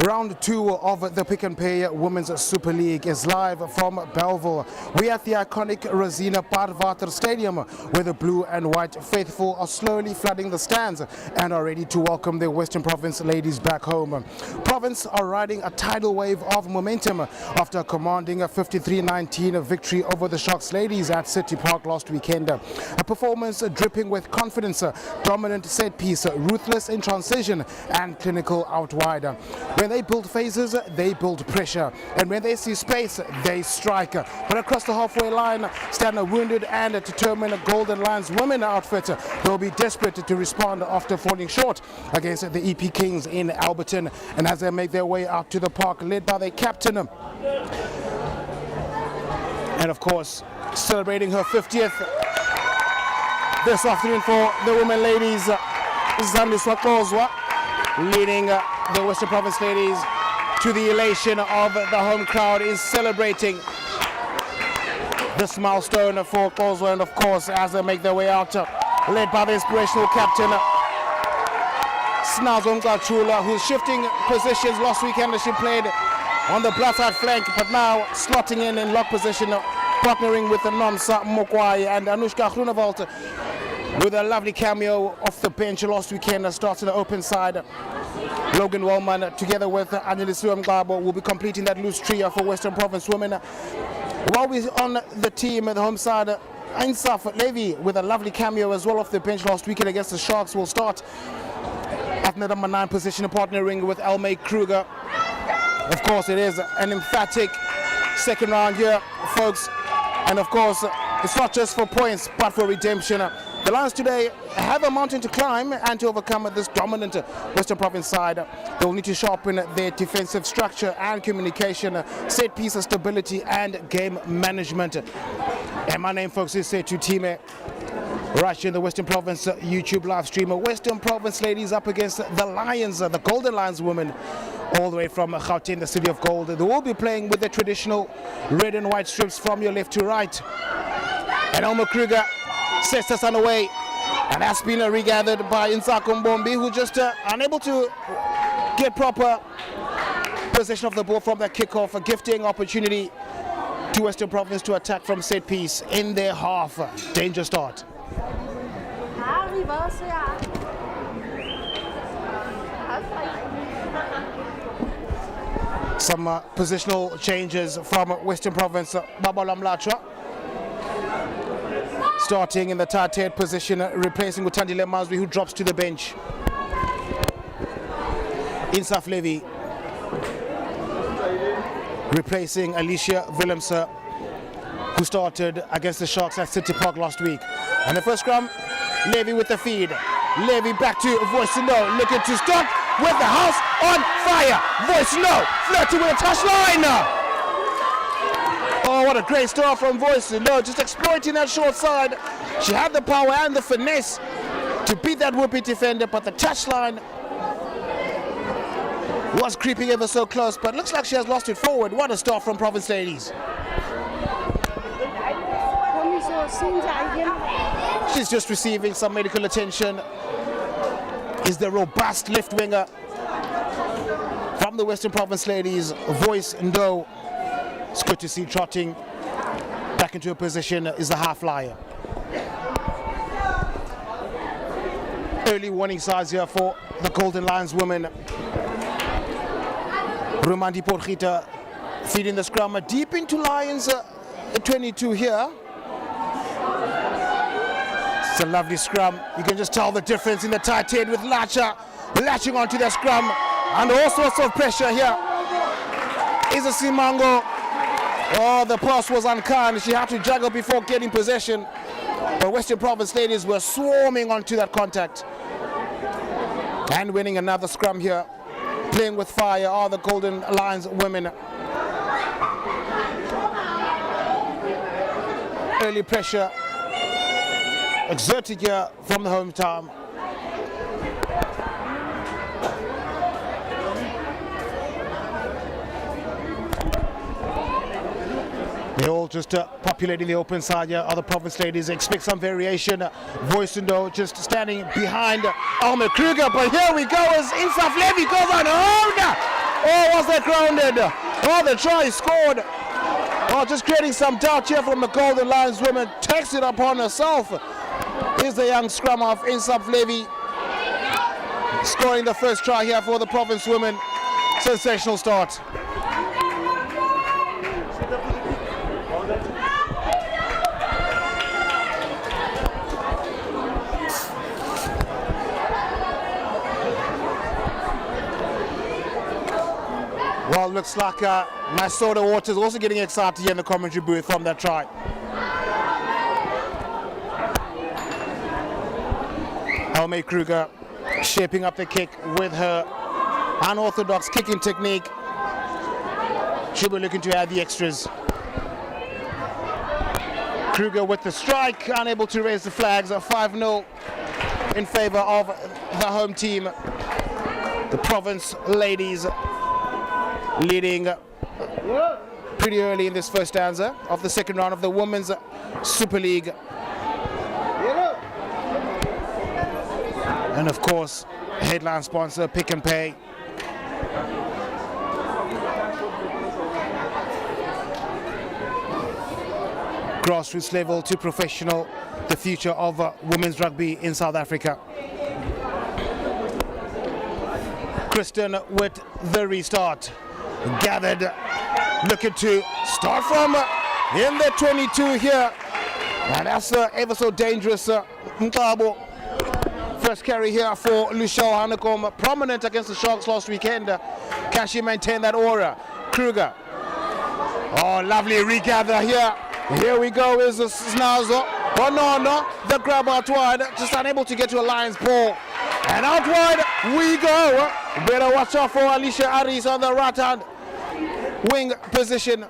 Round 2 of the Pick and Pay Women's Super League is live from Belville. We are at the iconic Rosina Paarwater Stadium, where the blue and white faithful are slowly flooding the stands and are ready to welcome the Western Province ladies back home. Province are riding a tidal wave of momentum after commanding a 53-19 victory over the Sharks ladies at City Park last weekend. A performance dripping with confidence, dominant set piece, ruthless in transition and clinical out wide. When they build phases, they build pressure, and when they see space, they strike. But across the halfway line stand a wounded and determined Golden Lions women outfit. They'll be desperate to respond after falling short against the EP Kings in Alberton, and as they make their way out to the park, led by their captain, and of course celebrating her 50th this afternoon for the women ladies, Zandi Swakozwa, leading the Western Province ladies to the elation of the home crowd, is celebrating this milestone for Kozwa, and of course as they make their way out, led by the inspirational captain Snazo Mkachula, who's shifting positions. Last weekend she played on the black side flank, but now slotting in lock position, partnering with Nomsa Mokwai and Anushka Groenewald with a lovely cameo off the bench last weekend, starting the open side. Logan Wellman together with Anjelisu Mgabo will be completing that loose trio for Western Province women. While we're on the team at the home side, Ainsaf Levy with a lovely cameo as well off the bench last weekend against the Sharks will start at the number 9 position, partnering with Elmay Kruger. Of course, it is an emphatic second round here, folks, and of course it's not just for points but for redemption. The Lions today have a mountain to climb, and to overcome this dominant Western Province side, they will need to sharpen their defensive structure and communication, set piece stability and game management. And my name, folks, is Setu Time. Right here in the Western Province YouTube live stream, Western Province ladies up against the Lions, the Golden Lions women, all the way from Gauteng, the city of gold. They will be playing with the traditional red and white strips from your left to right. And Elmer Kruger sets us on the way, and that's been regathered by Insako Mbombi, who just unable to get proper possession of the ball from that kickoff, a gifting opportunity to Western Province to attack from set piece in their half. Danger start. Some positional changes from Western Province. Babala Mlachwa starting in the tight head position, replacing Utandile Mazwi, who drops to the bench. Insaf Levy replacing Alicia Willemse, who started against the Sharks at City Park last week. And the first scrum, Levy with the feed. Levy back to Voicino, looking to start with the house on fire. Voicino flirting with a touchline. Oh, what a great start from Voicino, just exploiting that short side. She had the power and the finesse to beat that whoopee defender, but the touchline was creeping ever so close, but looks like she has lost it forward. What a start from Province ladies. She's just receiving some medical attention. Is the robust left winger from the Western Province ladies, Voice Ndo. It's good to see trotting back into a position is a half flyer. Early warning signs here for the Golden Lions women. Rumandi Porgita feeding the scrum deep into Lions 22 here. It's a lovely scrum. You can just tell the difference in the tight head with Lacha latching onto the scrum, and all sorts of pressure here. Is a Simango. Oh, the pass was unkind. She had to juggle before getting possession. But Western Province ladies were swarming onto that contact. And winning another scrum here. Playing with fire are the Golden Lions women. Early pressure exerted here from the hometown. They're all just populating the open side here. Other Province ladies expect some variation. Voicendo just standing behind Elmer Kruger. But here we go as Insaf Levy goes on home. Oh, was that grounded? Oh, the try is scored. Oh, just creating some doubt here from the Golden Lions women. Takes it upon herself. Is the young scrum half Insaf Levy scoring the first try here for the Province women. Sensational start. Well, looks like my soda water is also getting excited here in the commentary booth from that try. Helme Kruger shaping up the kick with her unorthodox kicking technique. She'll be looking to add the extras. Kruger with the strike, unable to raise the flags. A 5-0 in favor of the home team. The Province ladies leading pretty early in this first stanza of the second round of the Women's Super League. And of course, headline sponsor Pick and Pay. Grassroots level to professional, the future of women's rugby in South Africa. Kristen with the restart. Gathered, looking to start from in the 22 here, and that's ever so dangerous. Mtabo, first carry here for Luciel Hanekom, prominent against the Sharks last weekend. Can she maintain that aura? Kruger, oh, lovely regather here. Here we go, is Snazo. Oh no, the grab out wide, just unable to get to a Lions ball. And out wide we go. Better watch out for Alicia Aris on the right hand wing position.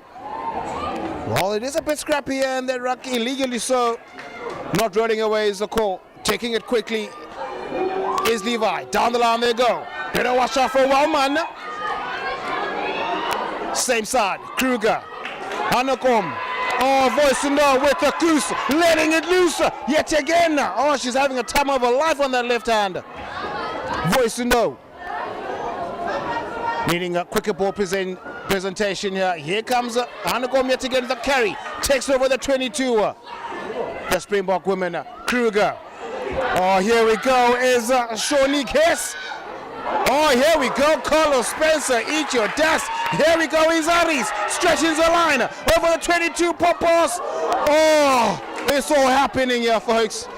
Well, it is a bit scrappy here and they're illegally so. Not running away is the call. Taking it quickly is Levi. Down the line they go. Better watch out for Wellman. Same side. Kruger. Hanekom. Oh, Voicino with the goose. Letting it loose yet again. Oh, she's having a time of her life on that left hand. Voicino. Needing a quicker ball presentation here. Here comes Hanekom yet again. The carry. Takes over the 22. The Springbok women. Kruger. Oh, here we go is Shonique Hess. Oh, here we go. Carlos Spencer, eat your dust. Here we go, Izaris. Stretching the line. Over the 22, pop pass. Oh, it's all happening here, folks.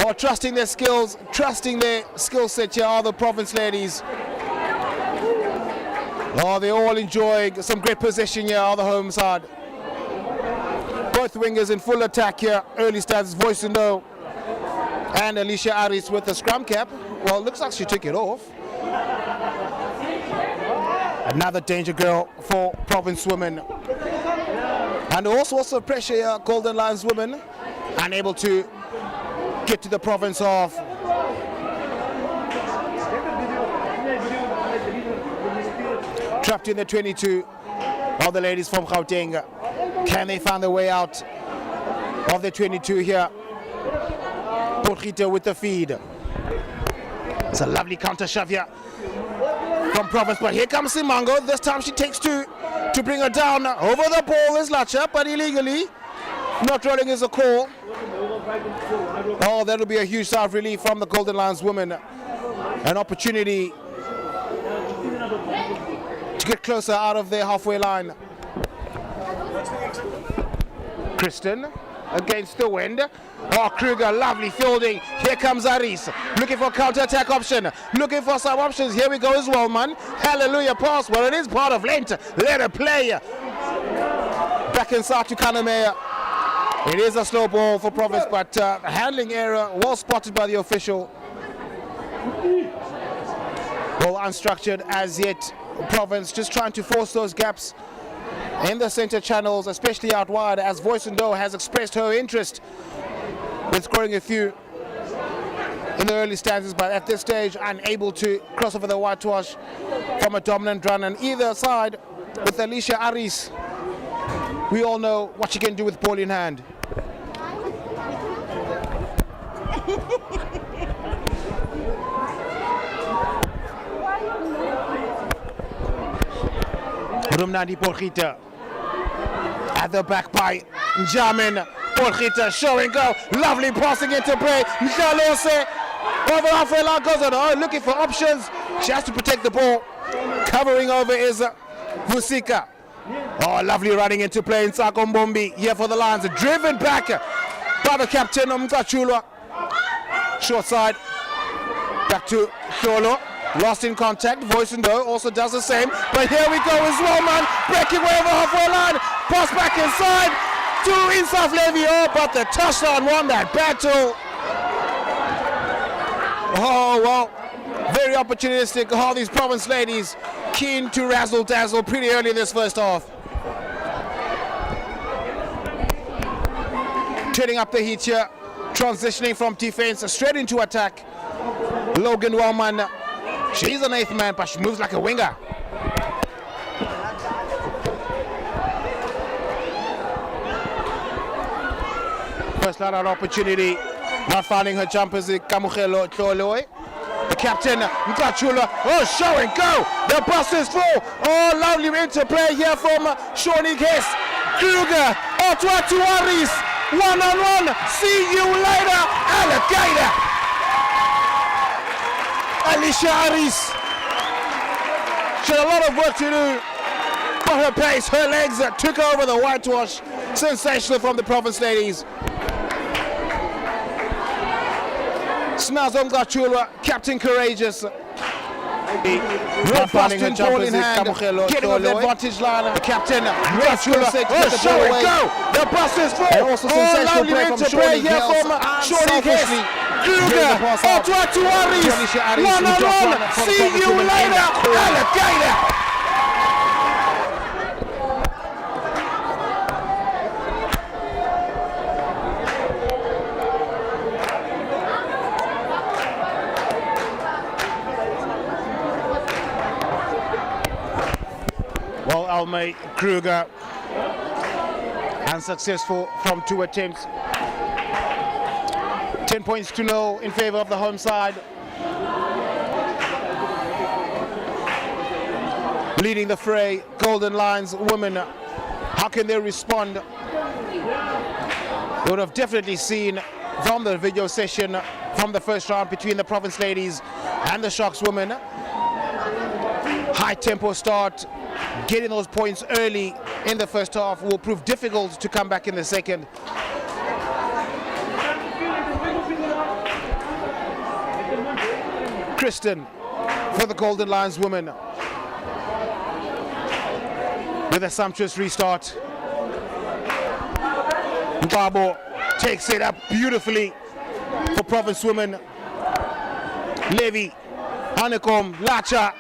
Oh, trusting their skills, trusting their skill set here are the Province ladies. Oh, they're all enjoying some great possession here on the home side. Both wingers in full attack here. Early stats, Voicino and Alicia Aris with the scrum cap. Well, it looks like she took it off. Another danger girl for Province women. And all sorts of pressure here, Golden Lions women. Unable to get to the Province half. Trapped in the 22 of the ladies from Gauteng. Can they find their way out of the 22 here? Potgieter with the feed. It's a lovely counter shove here from Province, but here comes Simango. This time she takes two to bring her down. Over the ball is Lacha, but illegally. Not rolling is a call. Oh, that'll be a huge sigh of relief from the Golden Lions women. An opportunity to get closer out of their halfway line. Kristen against the wind. Oh, Kruger, lovely fielding. Here comes Aris, looking for counter-attack option, looking for some options. Here we go as well, man. Hallelujah pass. Well, it is part of Lent. Let her play. Back inside to Kaname. It is a slow ball for Province, but handling error well spotted by the official. Ball unstructured as yet. Province just trying to force those gaps in the center channels, especially out wide, as Voicino has expressed her interest with scoring a few in the early stanzas, but at this stage unable to cross over the whitewash from a dominant run on either side with Alicia Aris. We all know what she can do with ball in hand. Rumnandi Porchita at the back by Njamin. Porchita show and go. Lovely passing into play. Mjalose over halfway line goes on. Looking for options. She has to protect the ball. Covering over is Vusika. Lovely running into play in Sakombombi here for the Lions. Driven back by the captain Mkachulwa. Short side. Back to Sholo. Lost in contact. Voicendoe also does the same. But here we go as well, man. Breaking way over halfway line. Pass back inside to Insaf Levy. But the touchdown won that battle. Well. Very opportunistic. All these Province ladies keen to razzle dazzle pretty early in this first half. Turning up the heat here. Transitioning from defense straight into attack. Logan Wellman. She's an eighth man, but she moves like a winger. First line out opportunity. Not finding her jumpers. Kamukhelo Tloloi. The captain, Mkachula. Show and go. The bus is full. Lovely interplay here from Shawnee Hess. Kruger. Tuaris. One-on-one. See you later, alligator. Alicia Aris. She had a lot of work to do, but her pace, her legs took over the whitewash. Sensational from the Province ladies. Snazom Gachulwa, Captain Courageous. Real Boston ball in hand, getting on the advantage line. Captain Gachulwa, show and go. The bus is full. Also sensational play from Shawnee Hess. Kruger, Tuaris, one-on-one, see you later, alligator. Well, Almay Kruger unsuccessful from 2 attempts. 10 points to 0 in favor of the home side. Leading the fray, Golden Lions women. How can they respond? You would have definitely seen from the video session from the first round between the Province ladies and the Sharks women. High tempo start, getting those points early in the first half will prove difficult to come back in the second. Kristen for the Golden Lions women with a sumptuous restart. Mbabo takes it up beautifully for Province women. Levy, Hanekom, Lacha.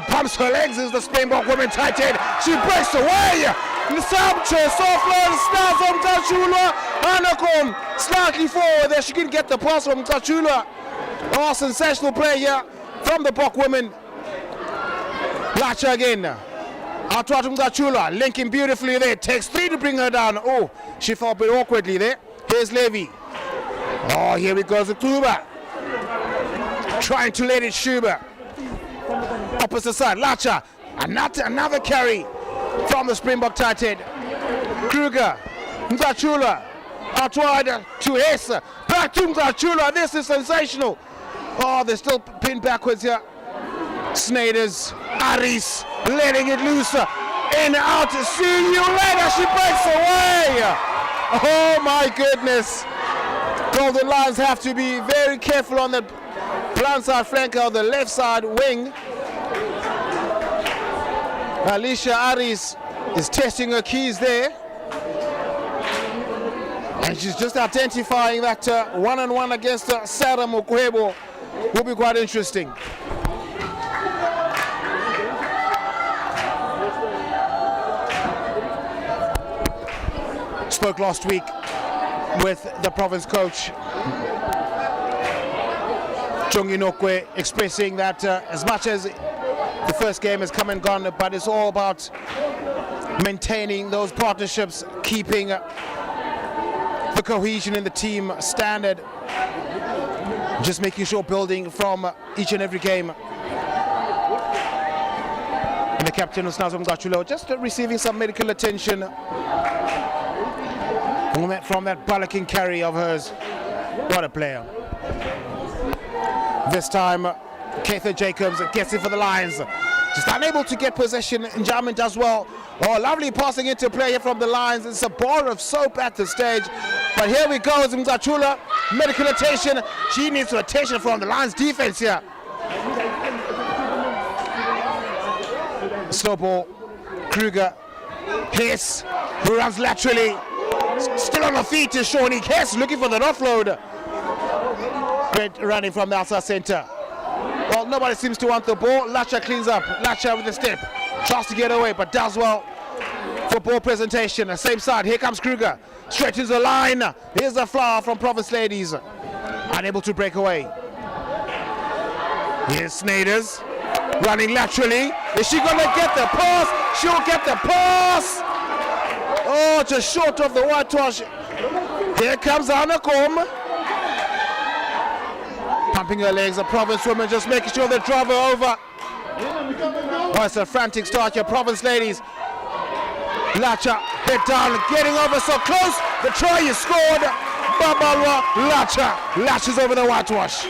Pumps her legs as the Springbok women tight end. She breaks away. Sumptuous offload, snaps from Tachula. Hanekom slightly forward there. She couldn't get the pass from Tachula. Sensational play here from the Bok women. Lacha again. Atwatum Gachula linking beautifully there. Takes 3 to bring her down. She fell a bit awkwardly there. Here's Levy. Here we go, Zutuba. Trying to let it Schuber. Opposite side, Lacha. Another carry from the Springbok tight head. Kruger. Gachula. Outward to Hess. Back to Gachula. This is sensational. They're still pinned backwards here. Snyders, Aris, letting it loose. In, out, see you later. She breaks away. Oh my goodness. Golden Lions have to be very careful on the blind side flanker or the left side wing. Alicia Aris is testing her keys there. And she's just identifying that one-on-one against Sarah Mokwebo will be quite interesting. Spoke last week with the Province coach, Chongi Nokwe, expressing that as much as the first game has come and gone, but it's all about maintaining those partnerships, keeping the cohesion in the team standard, just making sure building from each and every game. In the captain Snazum Gachulo, just receiving some medical attention from that bollocking carry of hers. What a player. This time, Keitha Jacobs gets it for the Lions. Just unable to get possession. Njamin does well. Oh, lovely passing into play here from the Lions. It's a bar of soap at the stage. But here we go, Mzachula. Medical attention. She needs attention from the Lions defense here. Slow ball. Kruger. Hess, who runs laterally. Still on her feet is Shawnee Hess looking for the offload. Great running from the outside centre. Well, nobody seems to want the ball. Lacha cleans up. Lacha with a step. Tries to get away, but does well for ball presentation. Same side. Here comes Kruger. Stretches the line. Here's a flower from Province Ladies. Unable to break away. Here's Snyders. Running laterally. Is she going to get the pass? She'll get the pass. Oh, just short of the whitewash. Here comes Anakom. Pumping her legs. The Province women just making sure they drive her over. Oh, it's a frantic start here. Province Ladies. Lacha head down, getting over so close. The try is scored. Babalwa Lacha lashes over the whitewash.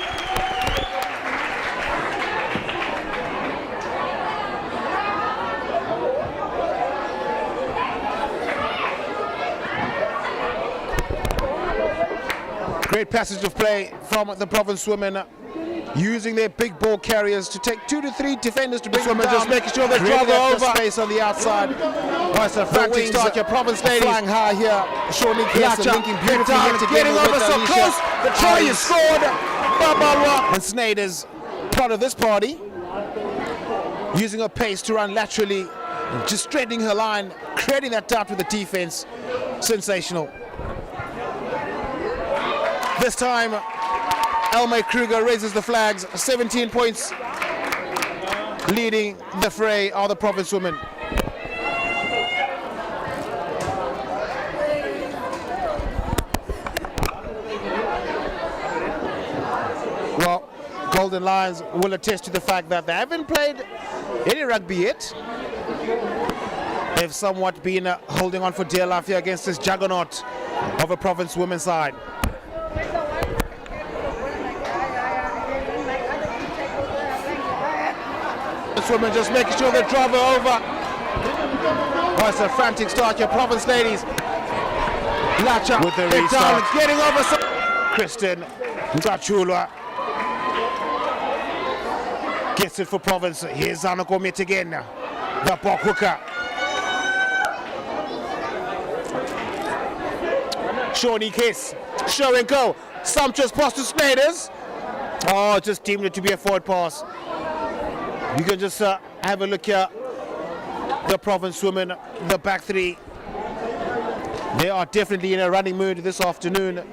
Great passage of play from the Province women, using their big ball carriers to take 2 to 3 defenders to bring them down. Just making sure they drive over space on the outside. Oh, it's a frantic start here. Province Ladies flying high here. Shawnee Kess linking beautifully down, getting over so close. The try is scored. Babalwa and Snyders, part of this party, using her pace to run laterally, just straightening her line, creating that doubt with the defense. Sensational. This time, Elmay Kruger raises the flags. 17 points, leading the fray are the Province women. Well, Golden Lions will attest to the fact that they haven't played any rugby yet. They've somewhat been holding on for dear life here against this juggernaut of a Province women's side. Women just making sure they drive her over. Oh, it's a frantic start here. Province Ladies. Lacha with the restart. Down, getting over. Kristen Ngachulwa gets it for Province. Here's Anakomit again. The ball hooker. Shawnee Kiss. Show and go. Sumptuous pass to Snyders. Oh, just deemed it to be a forward pass. You can just have a look here. The Province women, the back three. They are definitely in a running mood this afternoon.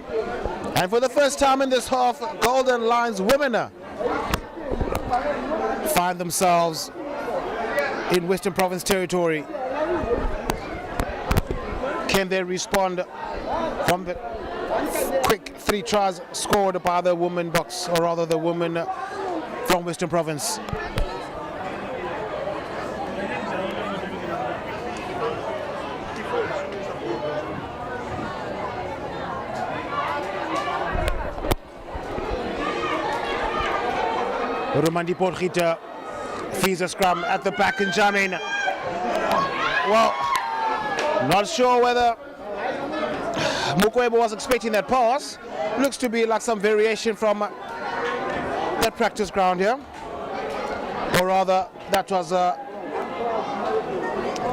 And for the first time in this half, Golden Lions women find themselves in Western Province territory. Can they respond from the quick 3 tries scored by the women box, or rather the women from Western Province? Romandi Porgita feeds a scrum at the back and jamming. Well, not sure whether Mukwebo was expecting that pass. Looks to be like some variation from that practice ground here. Or rather, that was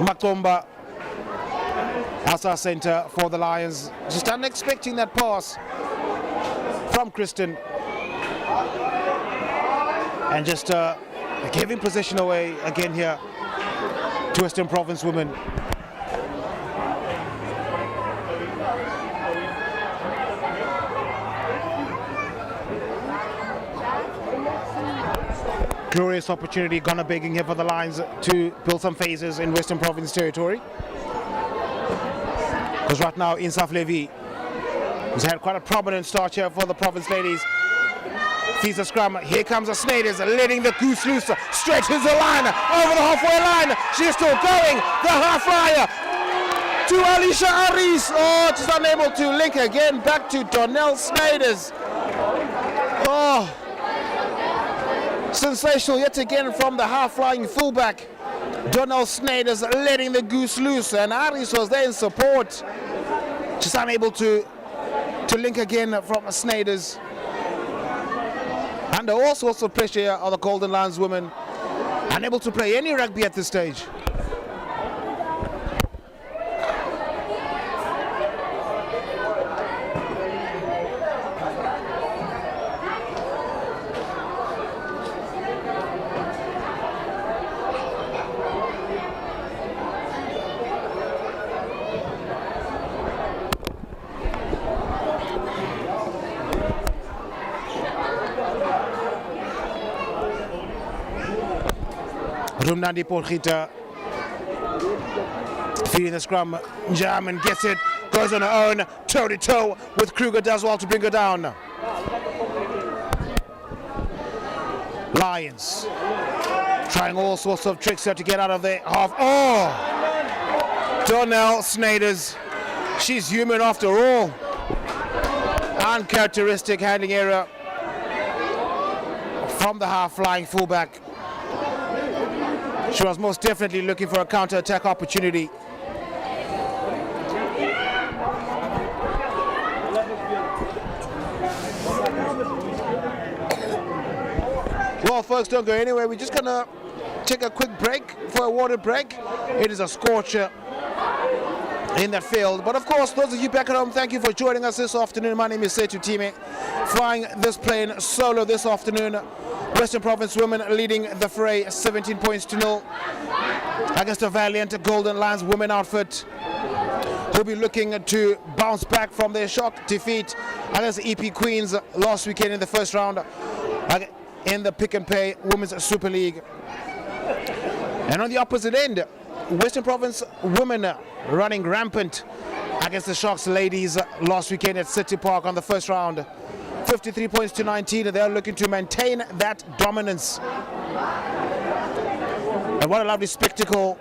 Makomba, outside centre for the Lions. Just unexpecting that pass from Kristen. And just giving possession away again here to Western Province women. Glorious opportunity, gonna begging here for the Lions to build some phases in Western Province territory. Because right now, Insaf Levy has had quite a prominent start here for the Province Ladies. Feeds a scrum. Here comes the Snyders, letting the goose loose. Stretches the line over the halfway line. She's still going. The half flyer to Alicia Aris. Oh, she's unable to link again. Back to Donnell Snyders. Oh, sensational yet again from the half flying fullback. Donnell Snyders letting the goose loose, and Aris was there in support. Just unable to link again from Snyders. Under all sorts of pressure are the Golden Lions women, unable to play any rugby at this stage. Rumnandi Porgita feeding the scrum. Njamin gets it, goes on her own, toe to toe with Kruger, does well to bring her down. Lions trying all sorts of tricks here to get out of the half. Oh, Donnell Snyders, she's human after all. Uncharacteristic handling error from the half flying fullback. She was most definitely looking for a counter-attack opportunity. Well, folks, don't go anywhere. We're just gonna take a quick break for a water break. It is a scorcher in that field. But of course, those of you back at home, thank you for joining us this afternoon. My name is Setu Time, flying this plane solo this afternoon. Western Province women leading the fray 17 points to 0 against a valiant Golden Lions women outfit who'll be looking to bounce back from their shock defeat against the EP Queens last weekend in the first round in the Pick and Pay Women's Super League. And on the opposite end, Western Province women running rampant against the Sharks ladies last weekend at City Park on the first round. 53 points to 19. They're looking to maintain that dominance. And what a lovely spectacle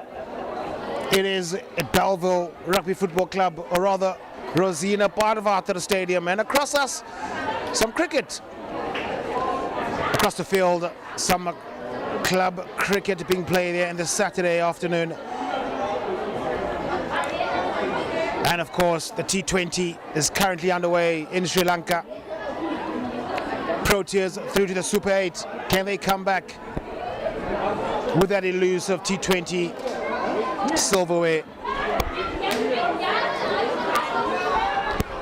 it is at Belville Rugby Football Club, or rather Rosina Paarwater Stadium. And across us, some cricket. Across the field, some club cricket being played there in the Saturday afternoon. And of course, the T20 is currently underway in Sri Lanka. Proteas through to the Super 8. Can they come back with that elusive T20 silverware?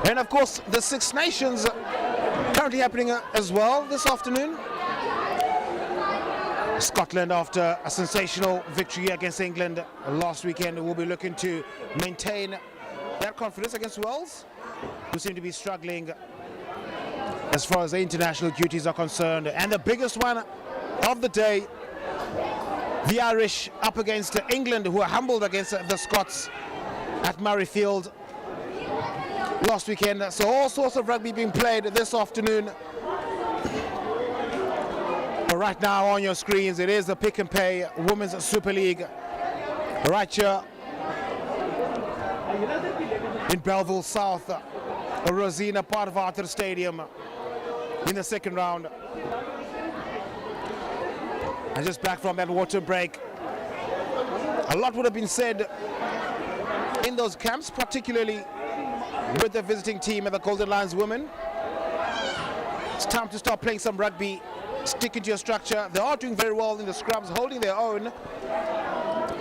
And of course, the Six Nations currently happening as well this afternoon. Scotland, after a sensational victory against England last weekend, will be looking to maintain their confidence against Wales, who seem to be struggling as far as the international duties are concerned. And the biggest one of the day, the Irish up against England, who are humbled against the Scots at Murrayfield last weekend. So all sorts of rugby being played this afternoon. But right now on your screens, it is the Pick and Pay Women's Super League right here in Belville South, Rosina Paarwater Stadium in the second round. And just back from that water break, a lot would have been said in those camps, particularly with the visiting team and the Golden Lions women. It's time to start playing some rugby, sticking to your structure. They are doing very well in the scrums, holding their own.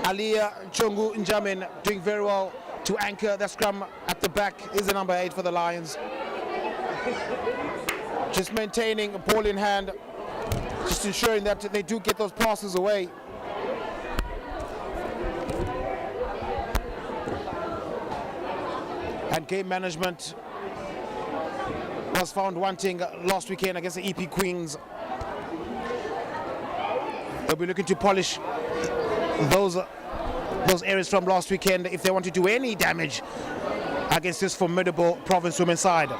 Alia Chongu Njamin doing very well to anchor the scrum at the back is the number 8 for the Lions. Just maintaining a ball in hand, just ensuring that they do get those passes away. And game management was found wanting last weekend against the EP Queens. They'll be looking to polish those areas from last weekend if they want to do any damage against this formidable Province women's side.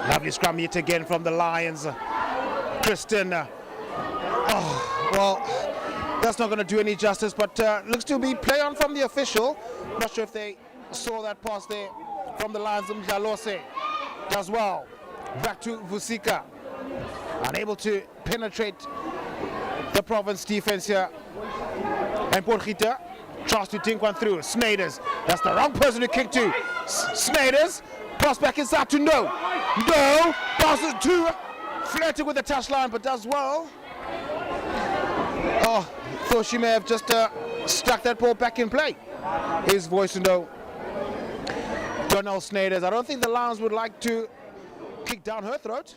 Lovely scrum hit again from the Lions. Kristen. Well, that's not going to do any justice, but looks to be play on from the official. Not sure if they saw that pass there from the Lions. Mdlalose does well. Back to Vusika. Unable to penetrate the Province defense here. And Porchita tries to think one through. Snyders. That's the wrong person to kick to. Snyders. Pass back inside to No. No. Passes to. Flirting with the touchline, but does well. Oh, thought she may have just stuck that ball back in play. His voice to No. Donald Snyders. I don't think the Lions would like to kick down her throat.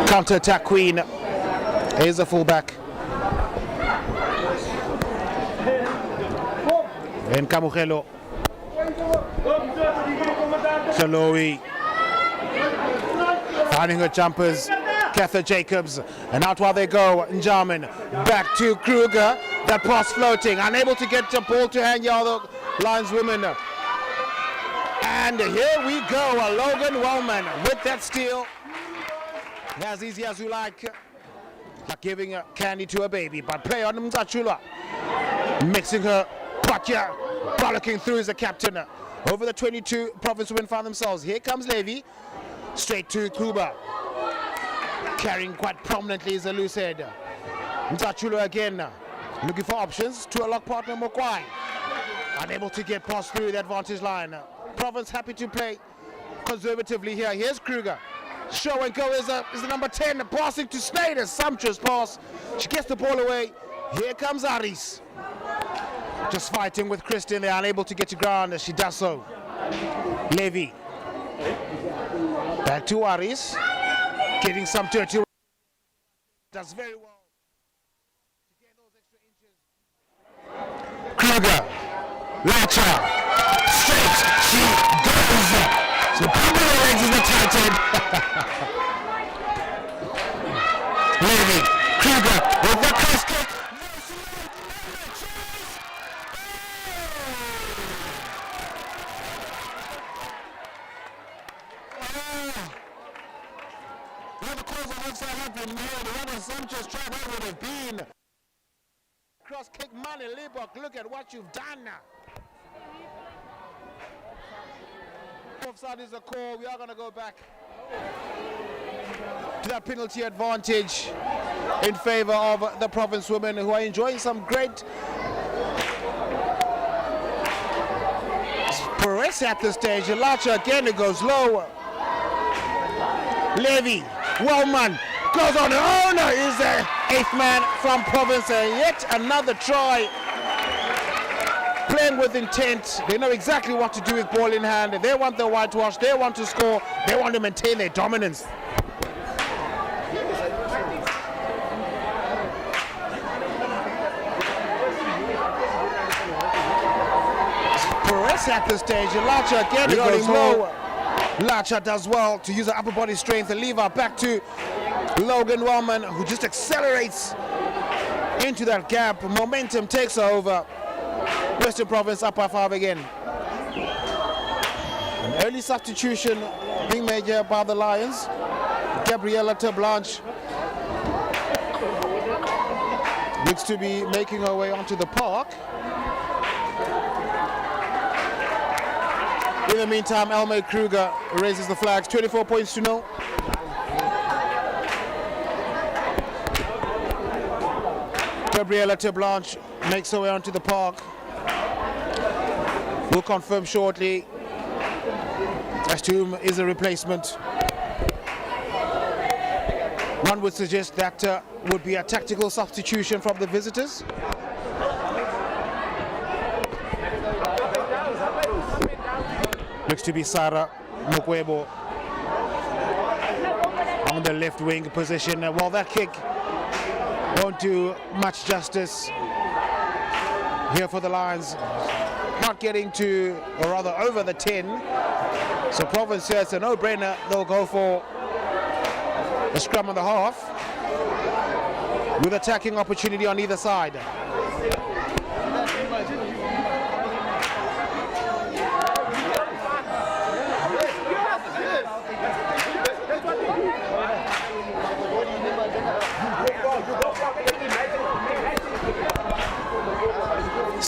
Counter-attack queen. Here's a fullback. Then Kamukhelo. Shaloi. Finding her jumpers. Katha Jacobs. And out while they go. Njamin. Back to Kruger. That pass floating. Unable to get the ball to hand. The Lions women. And here we go. Logan Wellman with that steal. As easy as you like giving candy to a baby, but play on Mzachula. Mixing her, Patya, bollocking through as a captain. Over the 22 Province women found themselves. Here comes Levy, straight to Kuba. Carrying quite prominently is a loose head. Mzachula again, looking for options to a lock partner Mokwai. Unable to get past through the advantage line. Province happy to play conservatively here. Here's Kruger. Show and go is the number 10, passing to Snyders. Sumptuous pass. She gets the ball away. Here comes Aris. Just fighting with Kristen. They're unable to get to ground as she does so. Levy. Back to Aris. Getting some dirty. Does very well to get those extra inches. Kruger. Lacha. Straight. She goes. So people are legs is the tighthead. Levy, Kruger with the cross kick. Well, the calls on one side have been made. What a sumptuous try that would have been. Cross kick, Manny Libok. Look at what you've done now. Offside is a call. We are going to go back to that penalty advantage in favor of the Province women, who are enjoying some great press at this stage. Lacha again, it goes low. Levy, Wellman goes on. Owner is the 8th man from Province, and yet another try. Playing with intent. They know exactly what to do with ball in hand. They want the whitewash. They want to score. They want to maintain their dominance. Press at this stage. Lacha again going low. Lacha does well to use her upper body strength and leave her back to Logan Wellman, who just accelerates into that gap. Momentum takes her over. Western Province up by 5 again. An early substitution being made here by the Lions. Gabriella Terblanche looks to be making her way onto the park. In the meantime, Elmay Kruger raises the flags. 24 points to 0. Gabriella Terblanche makes her way onto the park. We'll confirm shortly as to whom is a replacement. One would suggest that would be a tactical substitution from the visitors. Looks to be Sarah Mokwebo on the left wing position. Well, that kick won't do much justice here for the Lions. Not getting to, or rather over the 10. So Province here, it's a no-brainer. They'll go for a scrum on the half with attacking opportunity on either side.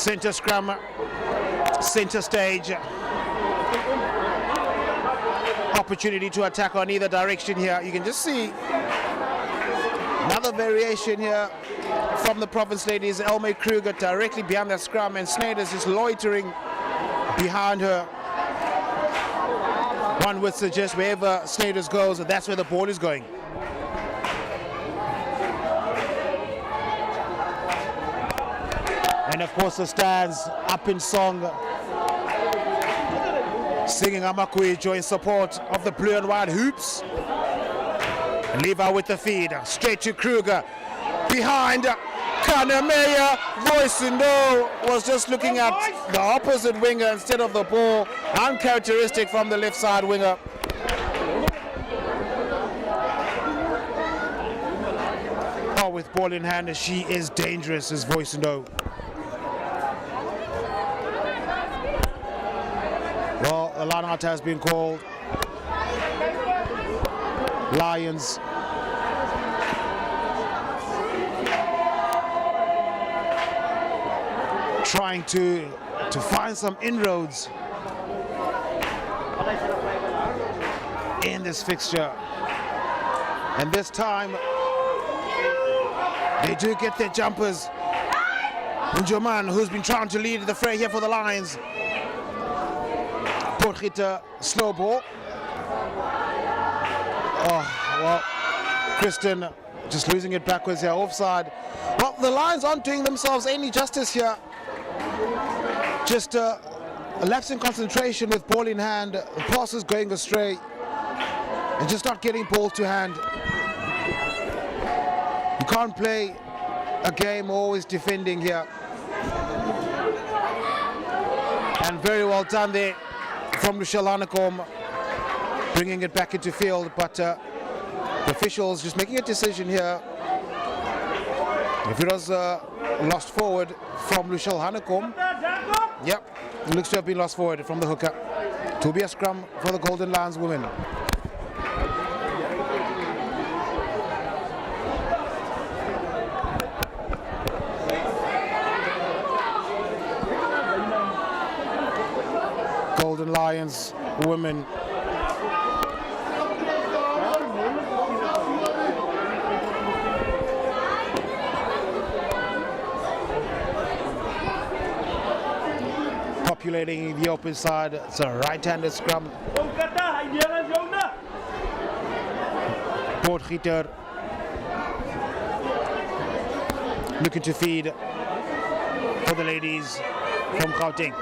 Center scrum, center stage. Opportunity to attack on either direction here. You can just see another variation here from the Province ladies. Elmay Kruger directly behind that scrum, and Sneyders just loitering behind her. One would suggest wherever Sneyders goes, that's where the ball is going. And of course the stands up in song, singing Amakwijo in support of the blue and white hoops. Levi with the feed, straight to Kruger, behind Kanamea. Voicindo was just looking at the opposite winger instead of the ball. Uncharacteristic from the left side winger. Oh, with ball in hand, she is dangerous, is Voicindo. Well, a line out has been called. Lions trying to find some inroads in this fixture, and this time they do get their jumpers. Njoman, who's been trying to lead the fray here for the Lions. Porgita, slow ball. Oh, well, Kristen just losing it backwards here, offside. Well, the Lions aren't doing themselves any justice here. Just a lapse in concentration with ball in hand, the passes going astray, and just not getting ball to hand. You can't play a game always defending here. And very well done there from Lushel Hanekom, bringing it back into field, but the officials just making a decision here. If it was lost forward from Lushel Hanekom, yep, it looks to have been lost forward from the hooker. To be a scrum for the Golden Lions women. Golden Lions women. Populating the open side. It's a right-handed scrum. Poortgieter looking to feed for the ladies from Gauteng.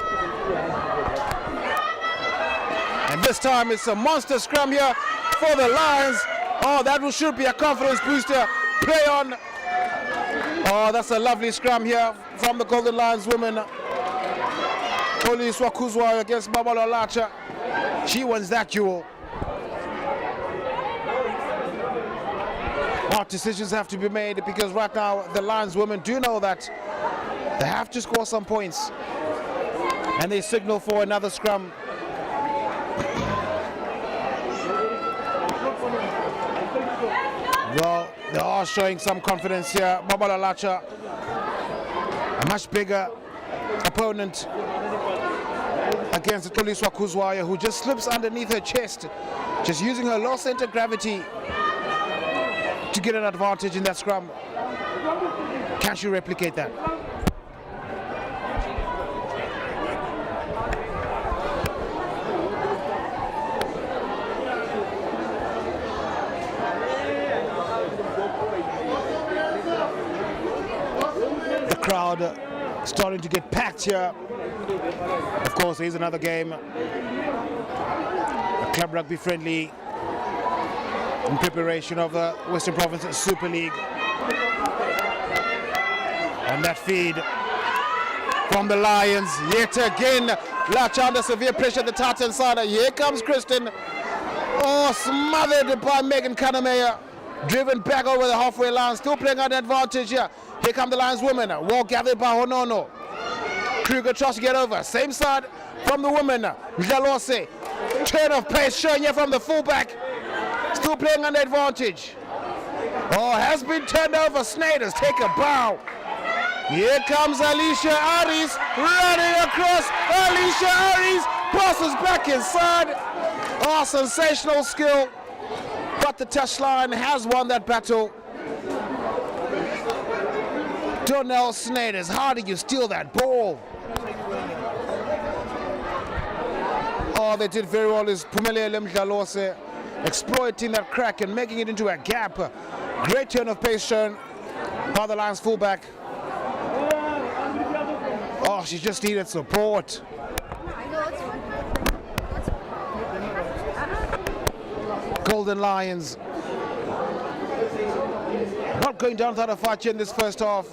And this time it's a monster scrum here for the Lions. Oh, that should be a confidence booster. Play on. Oh, that's a lovely scrum here from the Golden Lions women. Oliswa Kuzwa against Babalo Lacha. She wins that duel. What decisions have to be made, because right now the Lions women do know that they have to score some points. And they signal for another scrum. Well, they are showing some confidence here. Babalo Lacha, a much bigger opponent against Toliswa Kuzwaya, who just slips underneath her chest, just using her low center gravity to get an advantage in that scrum. Can she replicate that? The crowd starting to get packed here. Of course, here's another game, a club rugby friendly in preparation of the Western Province Super League. And that feed from the Lions, yet again, Lacha under severe pressure at the Tartan side. Here comes Kristen. Oh, smothered by Megan Kanamea, driven back over the halfway line, still playing on advantage here. Here come the Lions women, well gathered by Honono. Kruger tries to get over, same side from the women. Jalose, turn of pace showing here from the fullback, still playing on advantage. Oh, has been turned over. Sneyders take a bow. Here comes Alicia Aris running across. Alicia Aris passes back inside. Oh, sensational skill. But the touchline has won that battle. Donnell Snyders, how did you steal that ball? Oh, they did very well. Is Phumelele Mdlalose exploiting that crack and making it into a gap. Great turn of pace shown by the Lions fullback. Oh, she just needed support. Golden Lions not going down without a fight in this first half.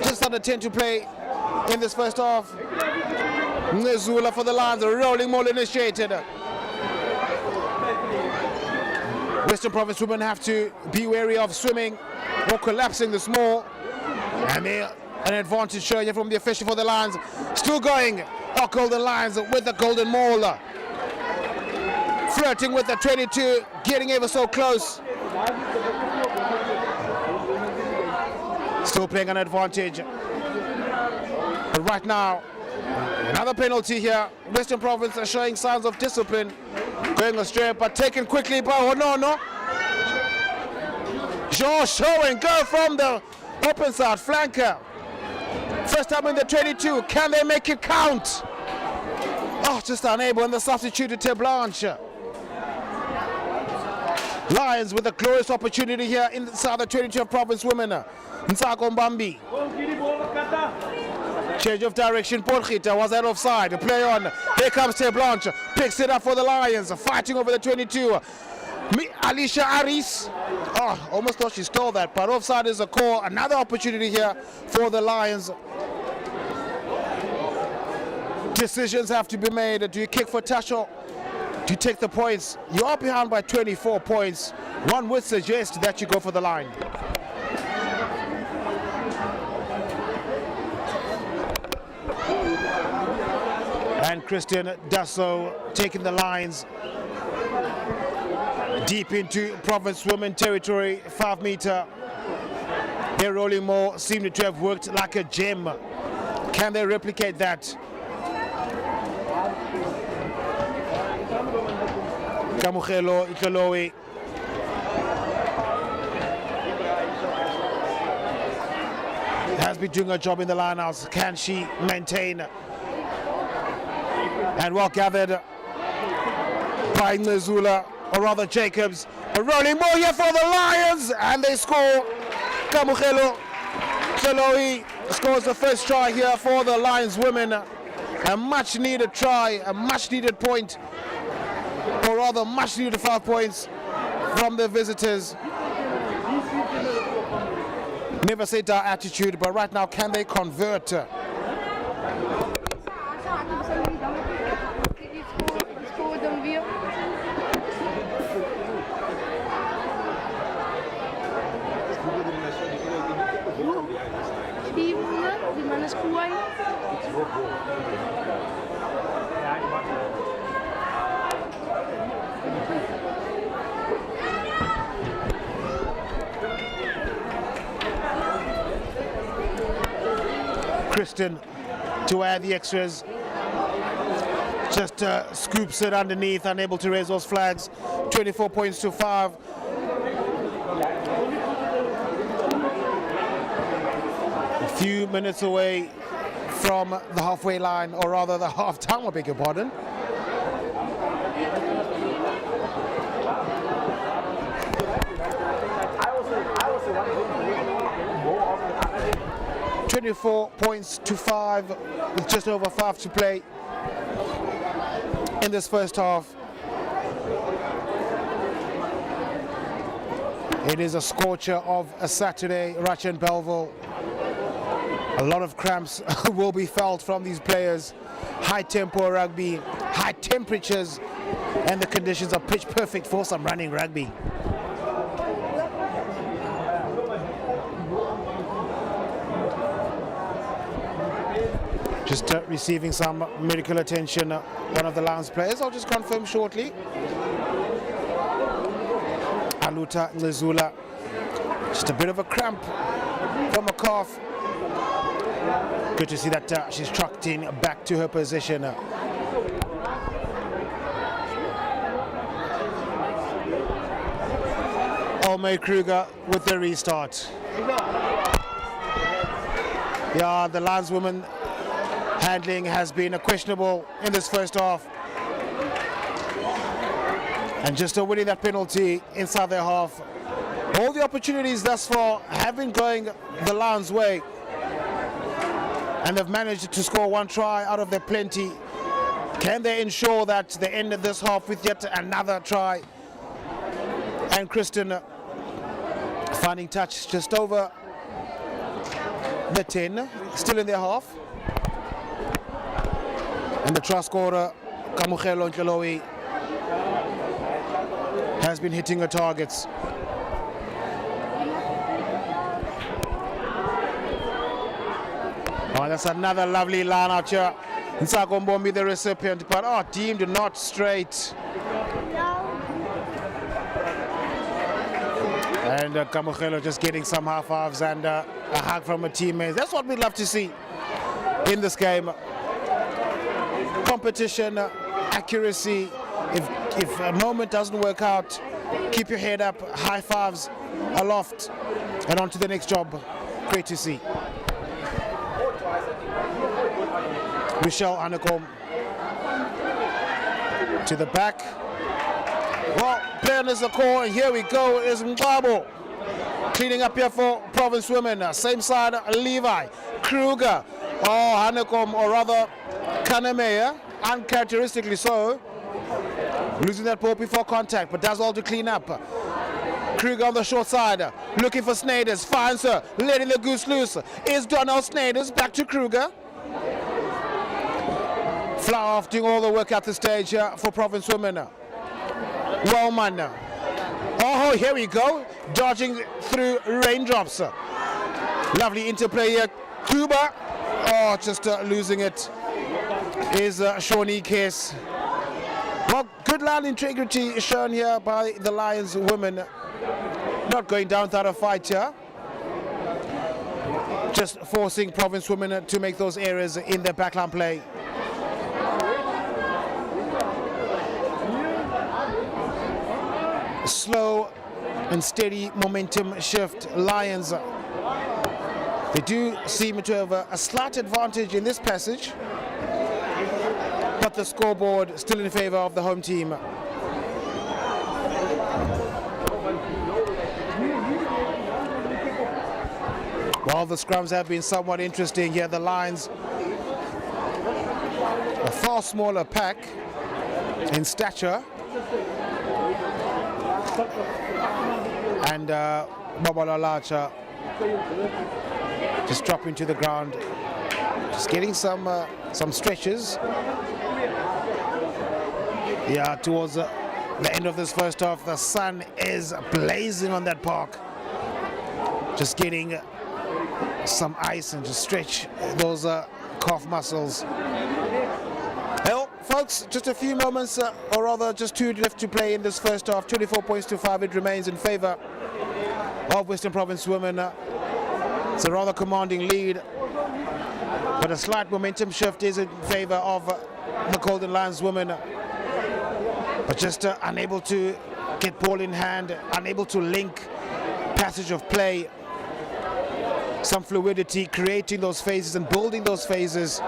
Just under 10 to play in this first half. Ngezula for the Lions, a rolling maul initiated. Western Province women have to be wary of swimming or collapsing the small. And an advantage showing from the official for the Lions. Still going. Oh, Golden Lions with the golden maul. Flirting with the 22, getting ever so close. Still playing an advantage. But right now, another penalty here. Western Province are showing signs of discipline. Going astray, but taken quickly by Honono. Jean show and go from the open side flanker. First time in the 22. Can they make it count? Oh, just unable. And the substitute to Blanche. Lions with a glorious opportunity here inside the 22 of Province women. Nsako Mbambi. Change of direction. Porchita was out of side. Play on. Here comes Blanche. Picks it up for the Lions. Fighting over the 22. Alicia Aris. Oh, almost thought she stole that, but offside is a call. Another opportunity here for the Lions. Decisions have to be made. Do you kick for touch or do you take the points? You are behind by 24 points. One would suggest that you go for the line. And Christian Dasso taking the Lions deep into Province women territory, 5 meter. Their rolling maul seemed to have worked like a gem. Can they replicate that? Kamukhelo Itlolowe has been doing a job in the linehouse. Can she maintain? And well gathered by Ngezula, or rather Jacobs. A rolling maul here for the Lions, and they score. Kamukhelo Itlolowe scores the first try here for the Lions women. A much needed try, a much needed point, or rather much needed 5 points from the visitors. Never say die attitude, but right now can they convert? Kristen to add the extras, just scoops it underneath, unable to raise those flags. 24 points to 5. A few minutes away from the halfway line, or rather the half time, I beg your pardon. $24 points to 5 with just over 5 to play in this first half. It is a scorcher of a Saturday, right in Belville. A lot of cramps will be felt from these players. High tempo rugby, high temperatures, and the conditions are pitch perfect for some running rugby. Just receiving some medical attention, one of the Lions players. I'll just confirm shortly. Aluta Ngezula Just a bit of a cramp from a calf. Good to see that she's trucked in back to her position. May Kruger with the restart. Yeah, the lineswoman handling has been questionable in this first half. And just winning that penalty inside their half. All the opportunities thus far have been going the Lions' way. And they've managed to score one try out of their plenty. Can they ensure that they end this half with yet another try? And Kristen finding touch just over the 10, still in their half. And the try scorer, Kamukhelo Ntlelowi, has been hitting her targets. Oh, that's another lovely line out here. Nsako Mbombi, the recipient, but deemed not straight. And Kamukhelo just getting some half-halves and a hug from a teammate. That's what we'd love to see in this game. Competition, accuracy. If a moment doesn't work out, keep your head up, high fives aloft, and on to the next job. Great to see. Michelle Anekom to the back. Well, playing as a core, and here we go is Mqabo. Cleaning up here for Province Women. Same side, Levi, Kruger, Hanekom, or rather Kanemeyer, uncharacteristically so. Losing that ball before contact, but does all to clean up. Kruger on the short side, looking for Snyders, finds her, letting the goose loose. Is Donnell Snyders, back to Kruger. Flower off doing all the work at the stage here for Province Women. Wellman. Oh, here we go. Dodging through raindrops. Lovely interplay here. Kuba. Oh, just losing it is Shawnee Case. Well, good line integrity shown here by the Lions women. Not going down without a fight here. Just forcing Province Women to make those errors in their backline play. Slow and steady momentum shift. Lions, they do seem to have a slight advantage in this passage, but the scoreboard still in favor of the home team. While the scrums have been somewhat interesting here, the Lions, a far smaller pack in stature, and Babalalacha just dropping to the ground, just getting some stretches. Yeah, towards the end of this first half, the sun is blazing on that park. Just getting some ice and just stretch those calf muscles. Well, folks, just a few moments, or rather just 2 left to play in this first half. 24 points to 5. It remains in favor of Western Province Women. It's a rather commanding lead, but a slight momentum shift is in favor of the Golden Lions women. But just unable to get ball in hand, unable to link passage of play, some fluidity, creating those phases and building those phases.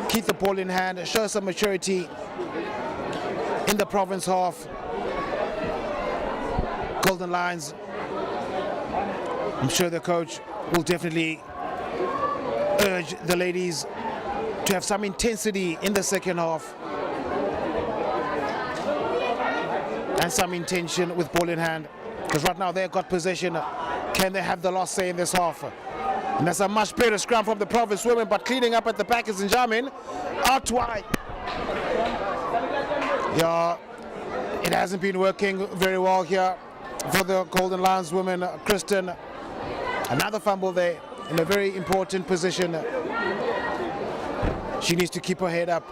Keep the ball in hand, show some maturity in the province half. Golden Lions, I'm sure the coach will definitely urge the ladies to have some intensity in the second half and some intention with ball in hand, because right now they've got possession. Can they have the last say in this half? And that's a much better scrum from the Province women, but cleaning up at the back is Njamin. Out wide. Yeah, it hasn't been working very well here for the Golden Lions women. Kristen, another fumble there in a very important position. She needs to keep her head up,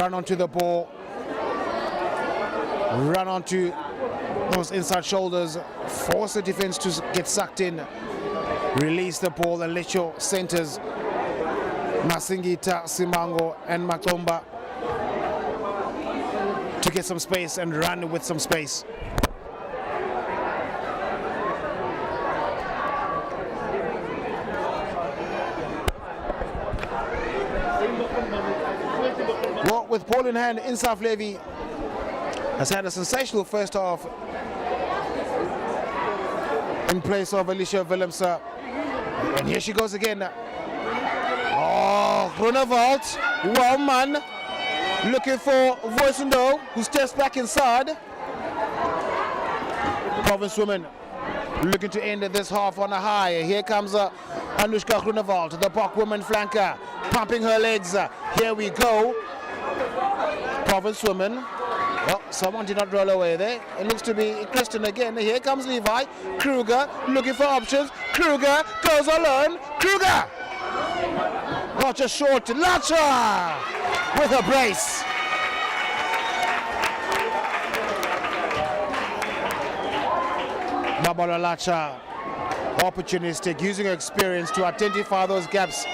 run onto the ball, run onto those inside shoulders, force the defense to get sucked in, release the ball, and let your centers, Masingita, Simango, and Matomba, to get some space and run with some space. Well, with ball in hand, Insaf Levy has had a sensational first half in place of Alicia Willemse. And here she goes again. Oh, Grunewald, well man, looking for Voisinho, who steps back inside. Province women looking to end this half on a high. Here comes Anushka Grunewald, the Bok woman flanker, pumping her legs. Here we go. Province women. Well, someone did not roll away there. It looks to be Kristen again. Here comes Levi. Kruger looking for options. Kruger goes alone. Kruger! Not just short. Lacha with a brace. Babala Lacha, opportunistic, using her experience to identify those gaps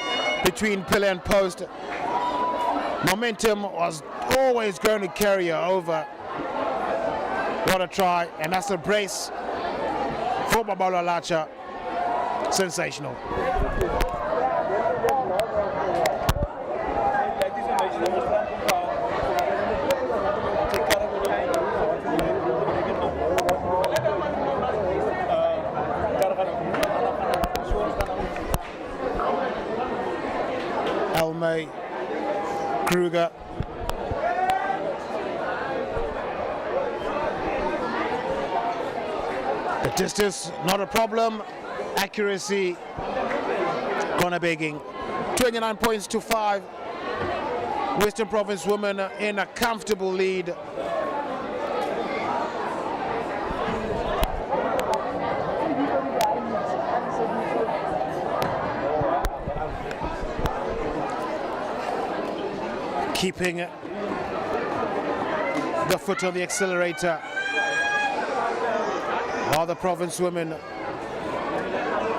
between pillar and post. Momentum was always going to carry her over. What a try, and that's a brace for Babala Lacha. Sensational. Elmay, Kruger. The distance, not a problem. Accuracy, gonna begging. 29 points to 5. Western Province women in a comfortable lead. Keeping the foot on the accelerator. While the Province women,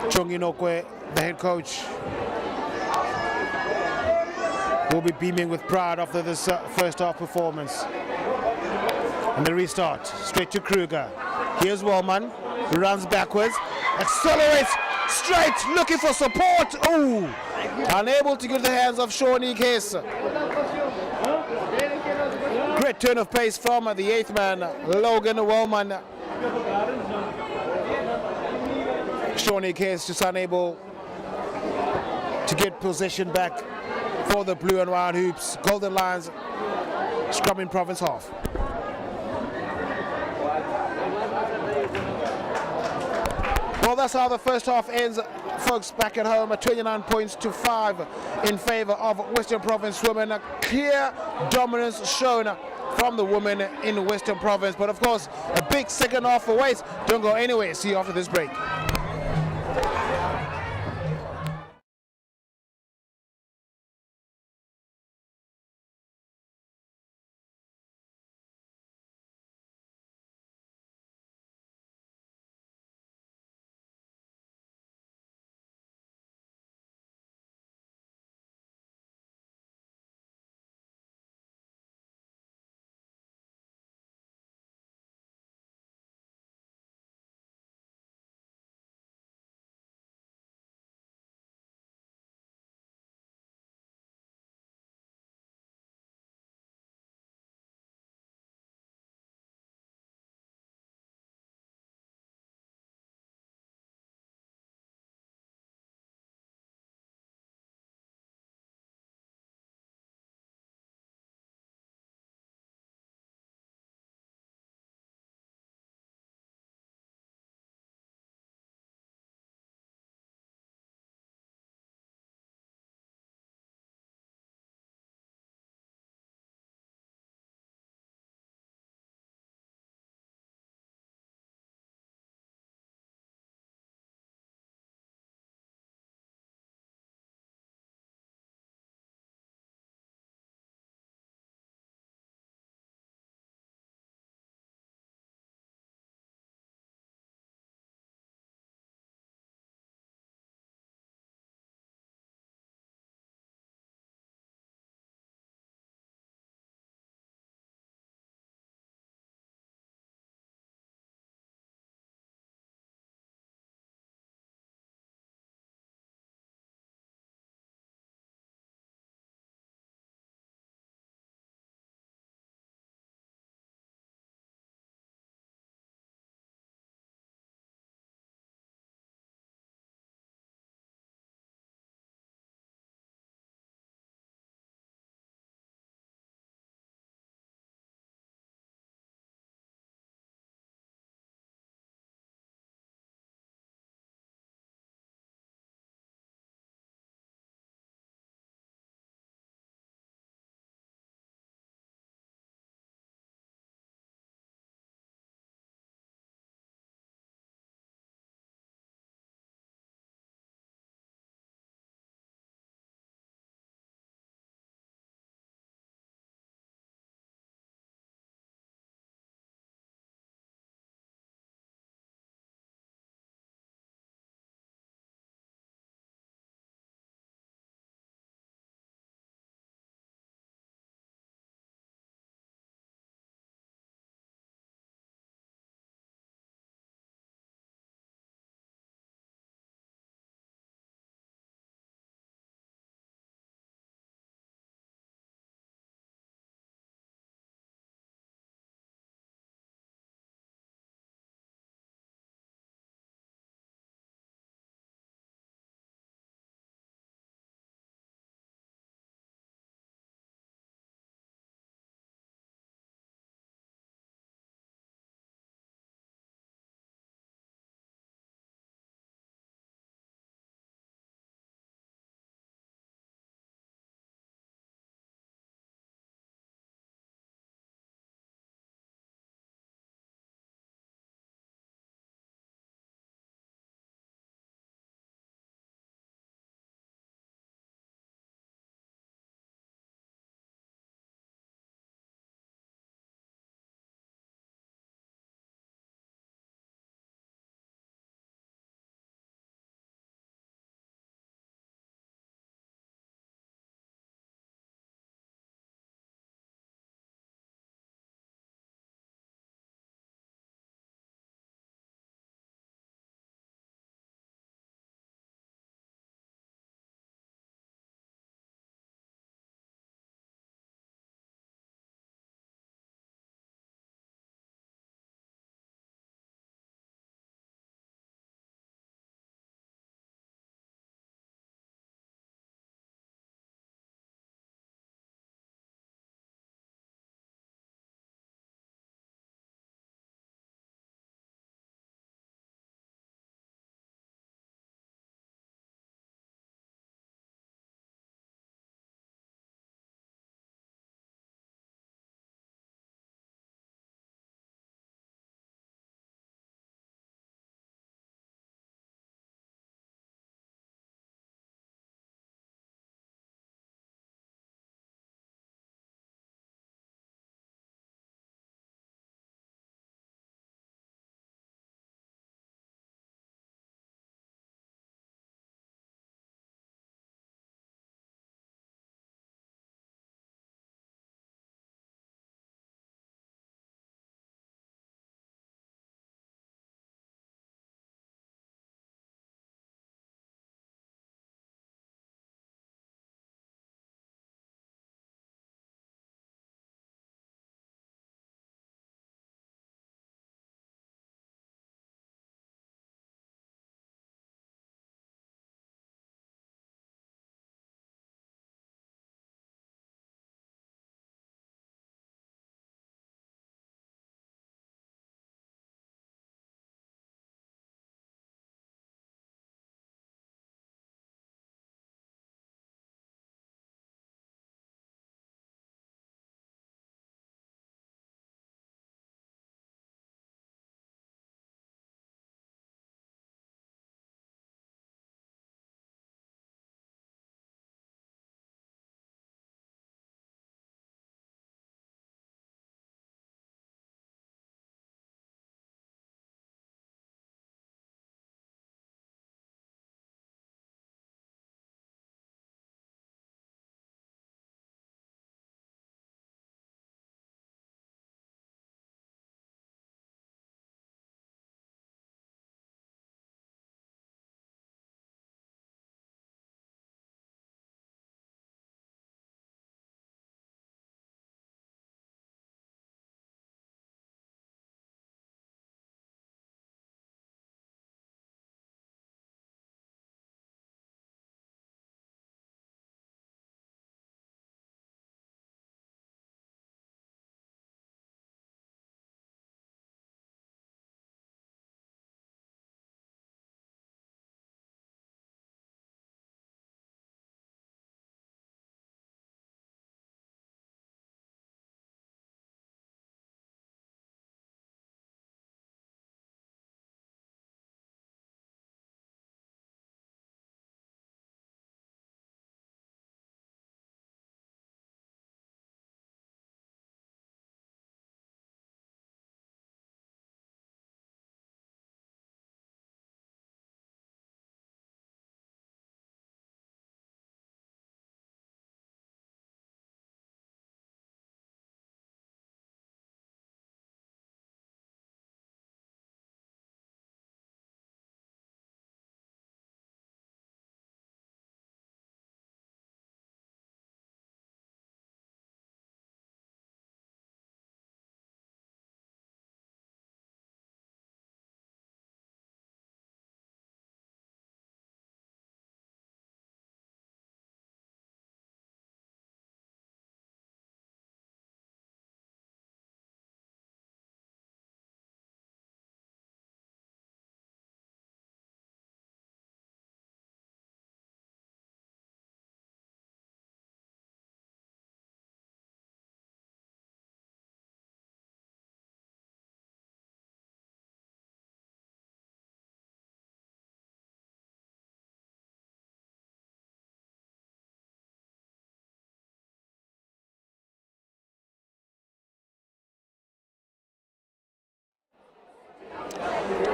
Chonginokwe, the head coach, will be beaming with pride after this first half performance. And the restart, straight to Kruger. Here's Wellman, who runs backwards, accelerates straight, looking for support. Ooh, unable to get the hands of Shawnee Case. Great turn of pace from the 8th man, Logan Wellman. Shawnee Case just unable to get possession back for the blue and white hoops. Golden Lions scrubbing Province half. Well, that's how the first half ends, folks. Back at home at 29 points to 5 in favor of Western Province women. A clear dominance shown from the women in Western Province, but of course a big second half awaits. Don't go anywhere. See you after this break.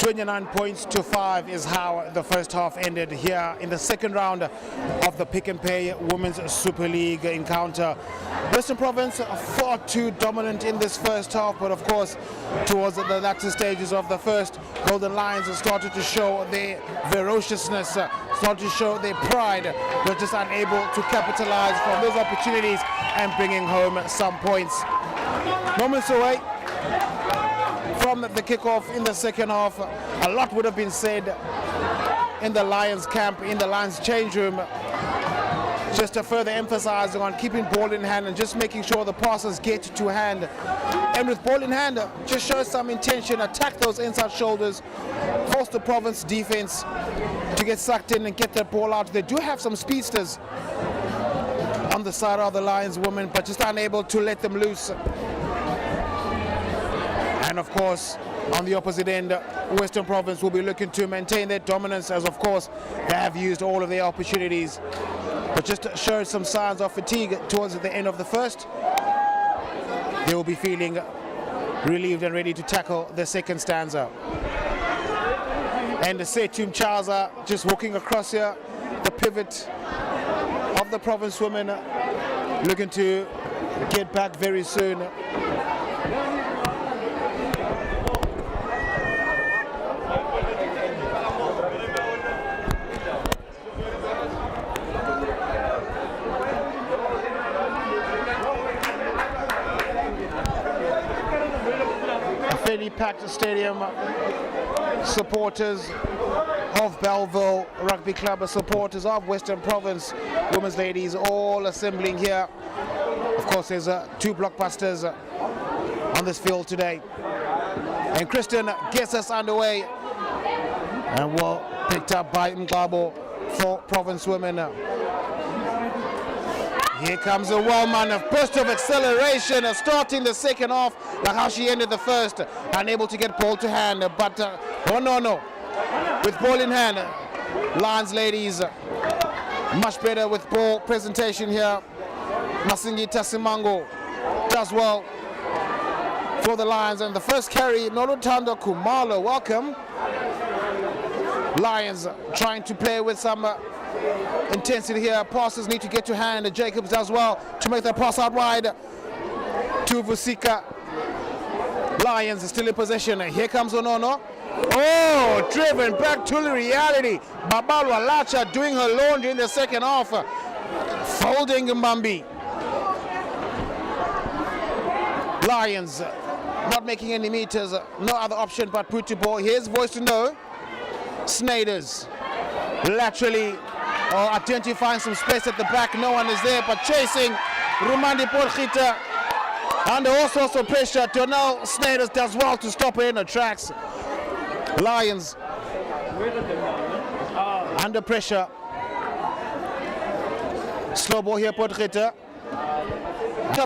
29 points to 5 is how the first half ended here in the second round of the Pick and Pay Women's Super League encounter. Western Province far too dominant in this first half, but of course towards the latter stages of the first, Golden Lions have started to show their ferociousness, started to show their pride, but just unable to capitalize from those opportunities and bringing home some points. Moments away from the kickoff in the second half, a lot would have been said in the Lions camp, in the Lions change room, just to further emphasizing on keeping ball in hand and just making sure the passes get to hand. And with ball in hand, just show some intention, attack those inside shoulders, force the Province defense to get sucked in and get that ball out. They do have some speedsters on the side of the Lions women, but just unable to let them loose. And of course, on the opposite end, Western Province will be looking to maintain their dominance, as of course they have used all of their opportunities, but just showed some signs of fatigue towards the end of the first. They will be feeling relieved and ready to tackle the second stanza. And the Setum Chaza just walking across here, the pivot of the Province women, looking to get back very soon. Fairly packed stadium, supporters of Belville Rugby Club, supporters of Western Province Women's Ladies, all assembling here. Of course, there's two blockbusters on this field today. And Kristen gets us underway, and well picked up by Mgabo for Province Women. Here comes a Wellman, a burst of acceleration, starting the second half, like how she ended the first, unable to get ball to hand, but oh no, with ball in hand, Lions ladies much better with ball presentation here. Masingita Simango does well for the Lions, and the first carry, Norutando Kumalo, welcome. Lions trying to play with some intensity here. Passes need to get to hand. Jacobs does well to make that pass out wide to Vusika. Lions are still in possession. Here comes Onono. Oh, driven back to the reality. Babalwa Lacha doing her laundry in the second half. Folding Mbambi. Lions not making any meters. No other option but put to ball. Here's voice to know. Snyders laterally identifying some space at the back. No one is there, but chasing Rumandi Porchita under all sorts of pressure. Donald Snyders does well to stop her in her tracks. Lions under pressure. Slow ball here, Porchita.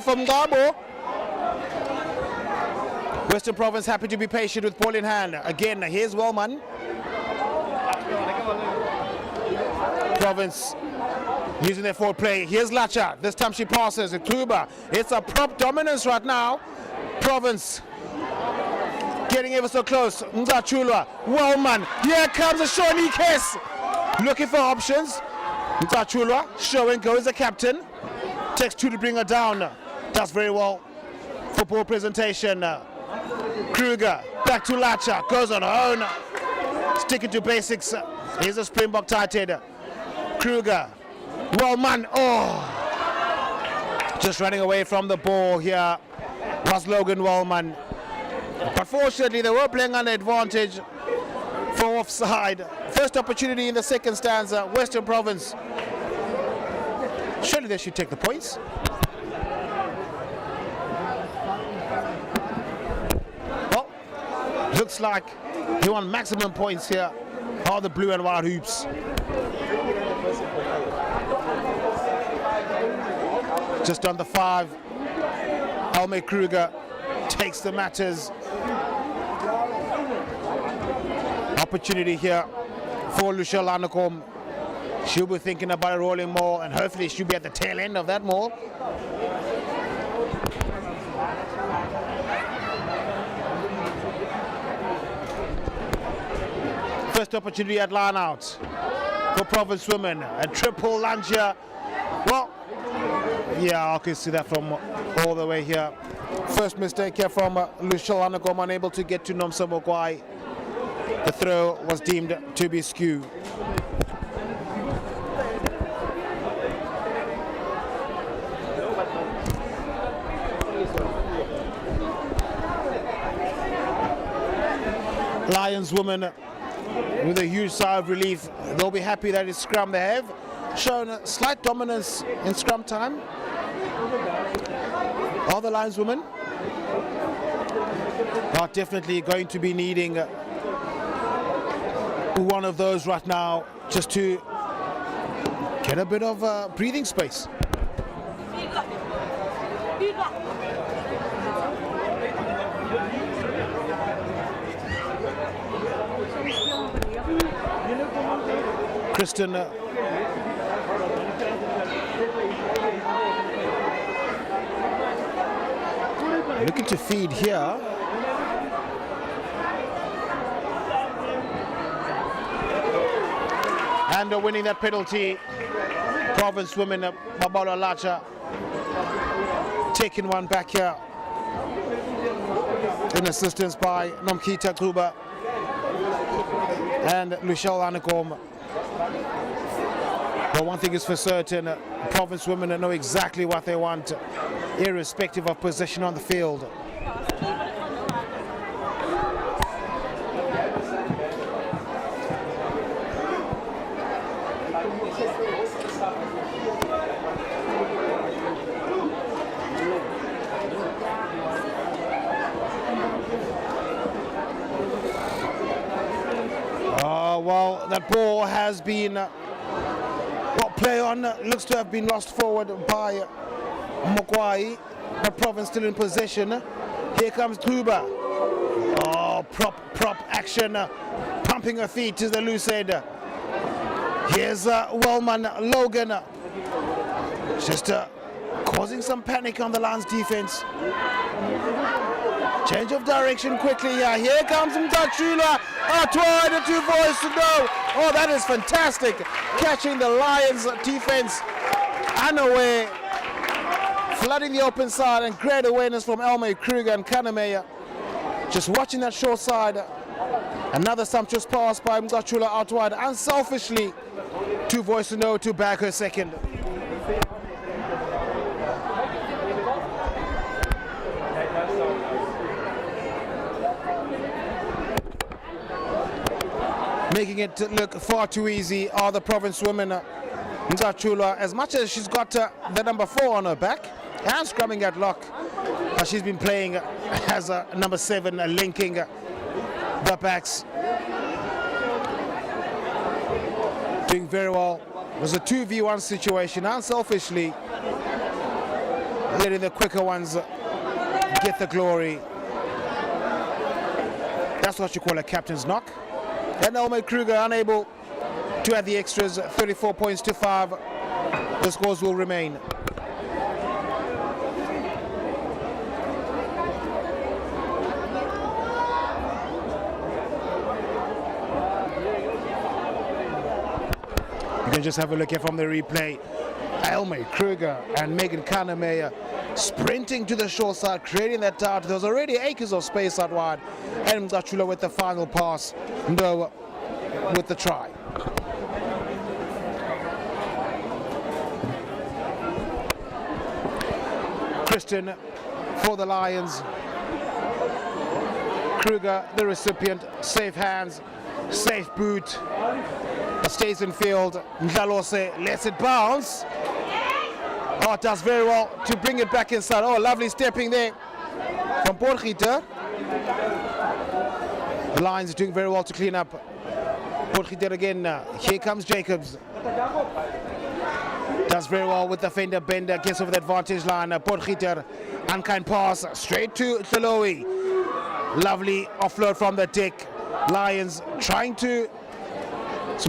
From Gabo. Western Province happy to be patient with ball in hand. Again, here's Wellman. Province using their forward play. Here's Lacha. This time she passes. Kluber. It's a prop dominance right now. Province getting ever so close. Mzachulwa. Wellman. Here comes a Shawnee case. Looking for options. Mzachulwa showing go as the captain. Takes two to bring her down. Does very well for ball presentation. Kruger back to Lacha. Goes on her own. Sticking to basics. Here's a Springbok tight head. Kruger. Wellman. Oh. Just running away from the ball here was Logan Wellman. But fortunately, they were playing under advantage for offside. First opportunity in the second stanza. Western Province. Surely they should take the points. Well, looks like he won maximum points here. All the blue and white hoops. Just under 5. Alme Kruger takes the matters. Opportunity here for Lucia Lanakom. She'll be thinking about a rolling maul, and hopefully she'll be at the tail end of that maul. First opportunity at line out for Province women. A triple lunge here. Well, yeah, I can see that from all the way here. First mistake here from Lushel Anagom, unable to get to Nomsa Mogwai. The throw was deemed to be skew. Lions women with a huge sigh of relief. They'll be happy that it's scrum. They have shown a slight dominance in scrum time. All the Lions women are definitely going to be needing one of those right now just to get a bit of breathing space. Kristen looking to feed here. And winning that penalty, Province women, Mabala Lacha taking one back here in assistance by Nomkita Gruber and Lushel Anagom. But one thing is for certain, Province women know exactly what they want, irrespective of position on the field. Well, that ball has been play on, looks to have been lost forward by Mogwai, but Province still in possession. Here comes Gruber. Oh, prop action, pumping her feet to the loose end. Here's Wellman Logan, just causing some panic on the Lions defense. Change of direction quickly here. Here comes Mtachula. Toward the 2 boys to go. Oh, that is fantastic. Catching the Lions defense unaware. Flooding the open side, and great awareness from Elmay Kruger and Kaname. Just watching that short side. Another sumptuous pass by Mtachula out wide. Unselfishly, 2 boys to know to bag her second. Making it look far too easy are the Province women. Mtachula, as much as she's got the number 4 on her back and scrumming at lock, she's been playing as a number 7, linking the backs. Doing very well. It was a 2v1 situation, unselfishly letting the quicker ones get the glory. That's what you call a captain's knock. And Elmay Kruger unable to add the extras, 34 points to 5. The scores will remain. You can just have a look here from the replay. Elmay Kruger and Megan Kaname sprinting to the short side, creating that dart. There was already acres of space out wide. And Mtachula with the final pass, no, with the try. Kristen for the Lions. Kruger, the recipient, safe hands, safe boot. Stays in field. Ndlalose lets it bounce. Oh, it does very well to bring it back inside. Oh, lovely stepping there from Paarwater. The Lions are doing very well to clean up. Paarwater again. Here comes Jacobs. Does very well with the fender bender. Gets over the advantage line. Paarwater, unkind pass straight to Tolowi. Lovely offload from the deck. Lions trying to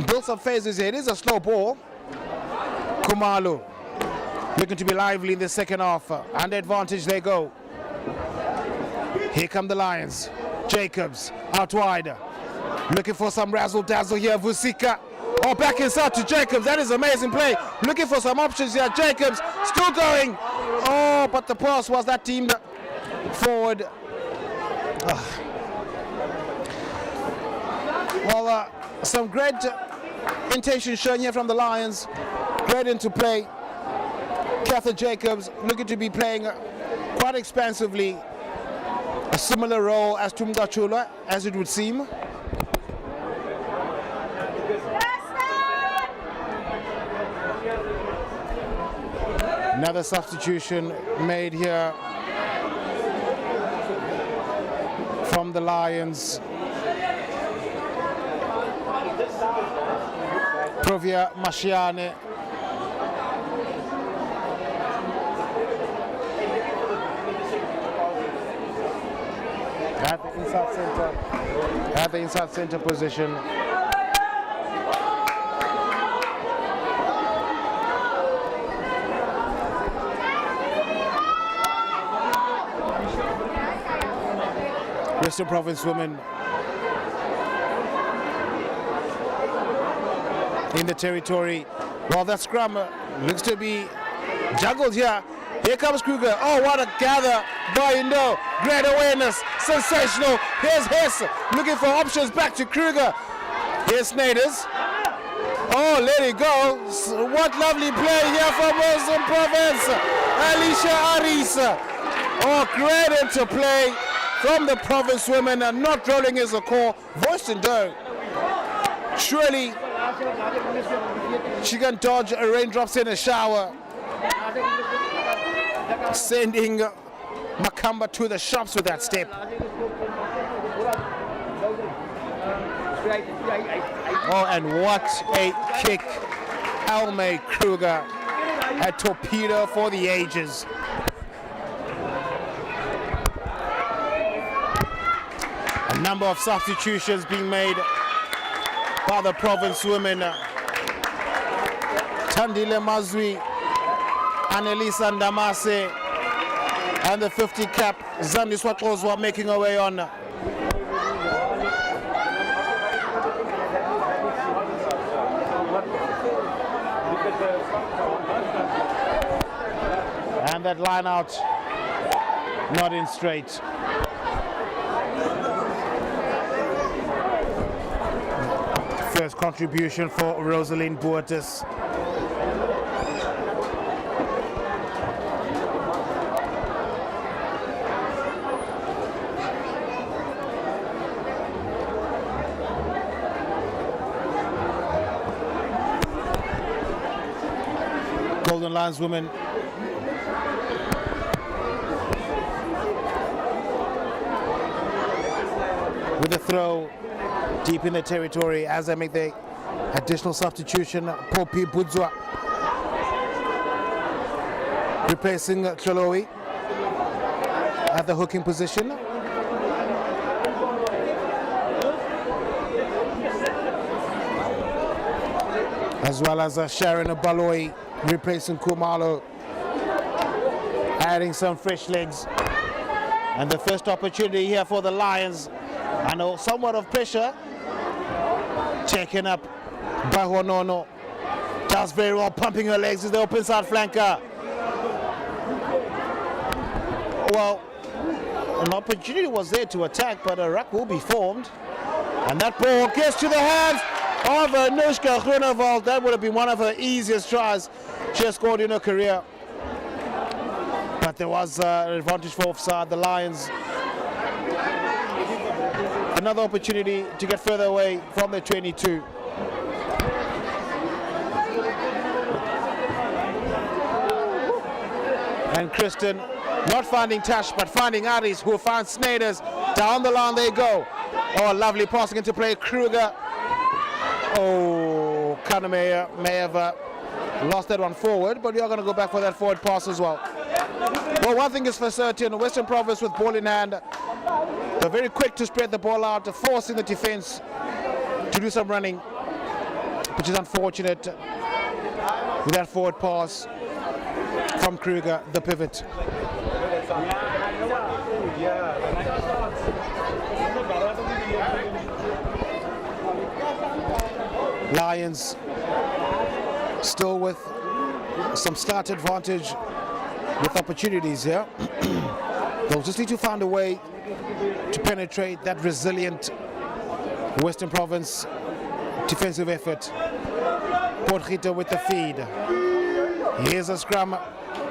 build some phases here. It is a slow ball. Kumalu looking to be lively in the second half. Under advantage they go. Here come the Lions. Jacobs out wide. Looking for some razzle-dazzle here, Vusika. Oh, back inside to Jacobs. That is amazing play. Looking for some options here. Jacobs still going. Oh, but the pass was that teamed forward. Well, some great intention shown here from the Lions. Great into play. Catherine Jacobs looking to be playing quite expansively. A similar role as Tumgachula, as it would seem. Another substitution made here from the Lions. Provia Mashiane. At the inside center position. Western Province women in the territory. Well, that scrum looks to be juggled here. Here comes Kruger. Oh, what a gather by Indo. Great awareness. Sensational. Here's Hess looking for options back to Kruger. Here's Snyders. Oh, let it go. What lovely play here from Western Province. Alicia Arisa. Oh, great interplay from the Province women, and not rolling is a call. Voiced in dough. Surely she can dodge a raindrops in a shower. Sending Makamba to the shops with that step. Oh, and what a kick. Almay Kruger, a torpedo for the ages. A number of substitutions being made by the Province women. Tandile Mazwi, Annelisa Ndamase, and the 50 cap Zandi Swatozwa making her way on. And that line out, not in straight. First contribution for Rosalind Boertes. Golden Lions women with a throw deep in the territory as they make the additional substitution. Popi Budzwa replacing Choloe at the hooking position. As well as Sharon Baloi replacing Kumalo, adding some fresh legs. And the first opportunity here for the Lions. I know somewhat of pressure. Checking up by Honono. Does very well, pumping her legs as the open side flanker. Well, an opportunity was there to attack, but a ruck will be formed. And that ball gets to the hands of Anushka Groenewald. That would have been one of her easiest tries she has scored in her career. But there was an advantage for offside. The Lions, another opportunity to get further away from the 22. And Kristen not finding Tash, but finding Aris, who finds Snyders. Down the line they go. Oh, lovely passing into play. Kruger. Oh, Kaname may have lost that one forward, but we are going to go back for that forward pass as well. Well, one thing is for certain, Western Province with ball in hand, they're very quick to spread the ball out, forcing the defense to do some running, which is unfortunate with that forward pass from Kruger, the pivot. Lions still with some start advantage with opportunities here. They'll just need to find a way to penetrate that resilient Western Province defensive effort. Paarwater with the feed. Here's a scrum.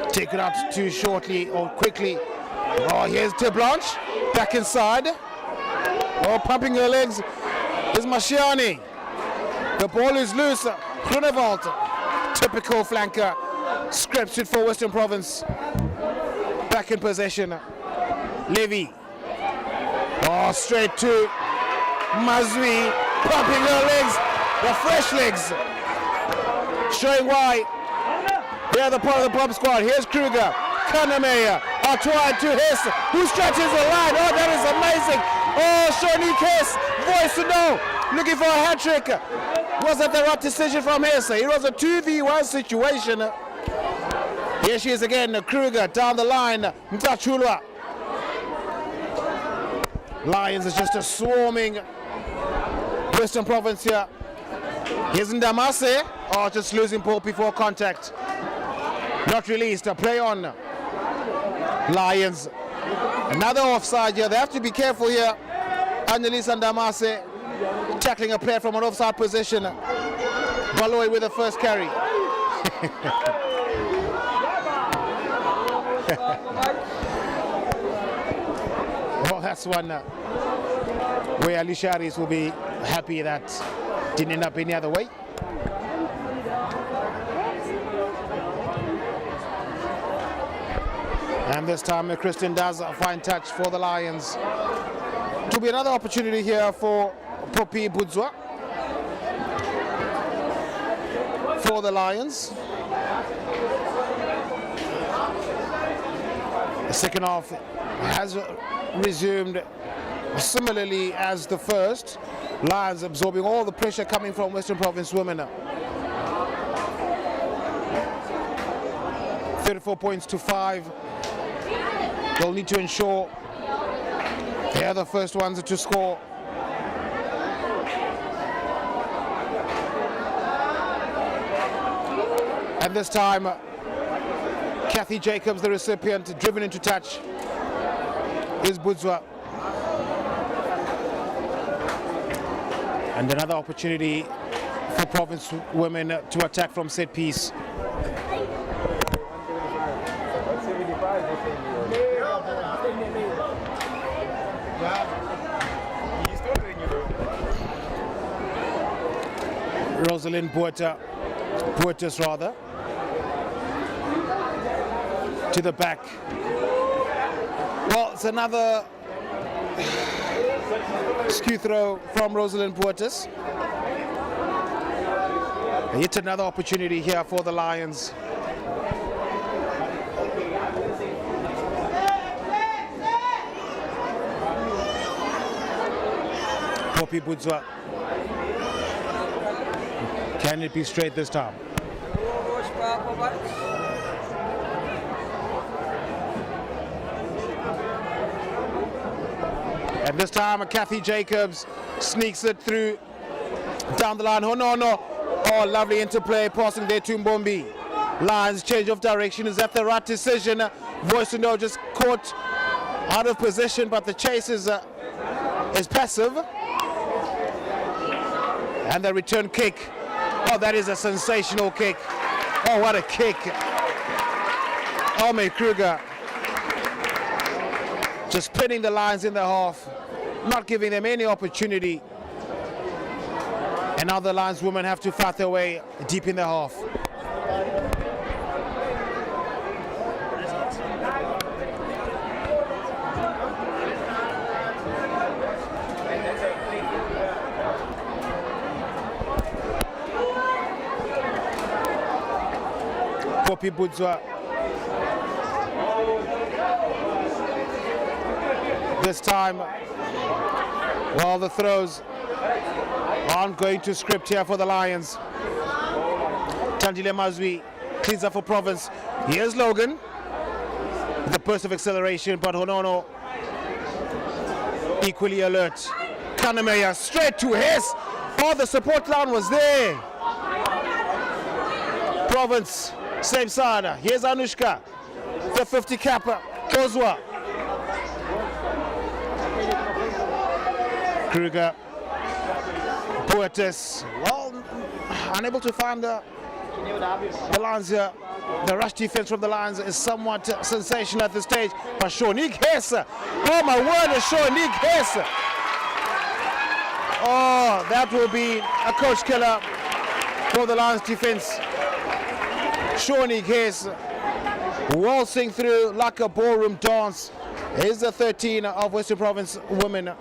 Take it out too shortly or quickly. Oh, here's Blanche back inside. Oh, pumping her legs is Mashiani. The ball is loose. Groenewald, typical flanker, scraps it for Western Province. Back in possession. Levy. Oh, straight to Mazwi, pumping her legs, the fresh legs, showing why they are the part of the bomb squad. Here's Kruger, Kannemeyer, Artois to Hess, who stretches the line. Oh, that is amazing. Oh, Shonique Hess, voice to know, looking for a hat trick. Was that the right decision from Hess? It was a 2v1 situation. Here she is again, Kruger down the line, Mtachulwa. Lions is just a swarming Western Province here. Here's Ndamase. Oh, just losing ball before contact. Not released. A play on. Lions. Another offside here. They have to be careful here. Annalise Ndamase tackling a player from an offside position. Baloy with the first carry. Oh, that's one where Alisharis will be happy that didn't end up any other way. And this time Kristen does a fine touch for the Lions. To be another opportunity here for Poppy Budzwa for the Lions. The second half has resumed similarly as the first. Lions absorbing all the pressure coming from Western Province women. 34 points to 5. They'll need to ensure they are the first ones to score. And this time, Kathy Jacobs, the recipient, driven into touch, is Budzwa. And another opportunity for Province women to attack from set piece. Rosalind Puertas rather, to the back. Well, it's another skew throw from Rosalind Puertas. Yet another opportunity here for the Lions. Poppy Budzwa. Can it be straight this time? And this time Kathy Jacobs sneaks it through down the line. Oh no. Oh, lovely interplay passing there to Mbombi. Lions change of direction. Is that the right decision? Voice-to-know just caught out of position, but the chase is passive. And the return kick. Oh, that is a sensational kick. Oh, what a kick. Ome Kruger just pinning the Lions in the half, not giving them any opportunity. And now the Lions women have to fight their way deep in the half. Poppy Budzwa. This time, well, the throws aren't going to script here for the Lions. Tandile Mazwi cleans up for Province. Here's Logan with a burst of acceleration, but Honono equally alert. Kannemeyer straight to Hess. Oh, the support line was there. Province, same side. Here's Anushka. The 50 capper, Kozwa. Kruger. Boetes. Well, unable to find the Lions here. The rush defense from the Lions is somewhat sensational at this stage. But Shonique Hesse. Oh my word, Shonique Hesse. Oh, that will be a coach killer for the Lions defense. Shonique Hesse waltzing through like a ballroom dance. Here's the 13 of Western Province women.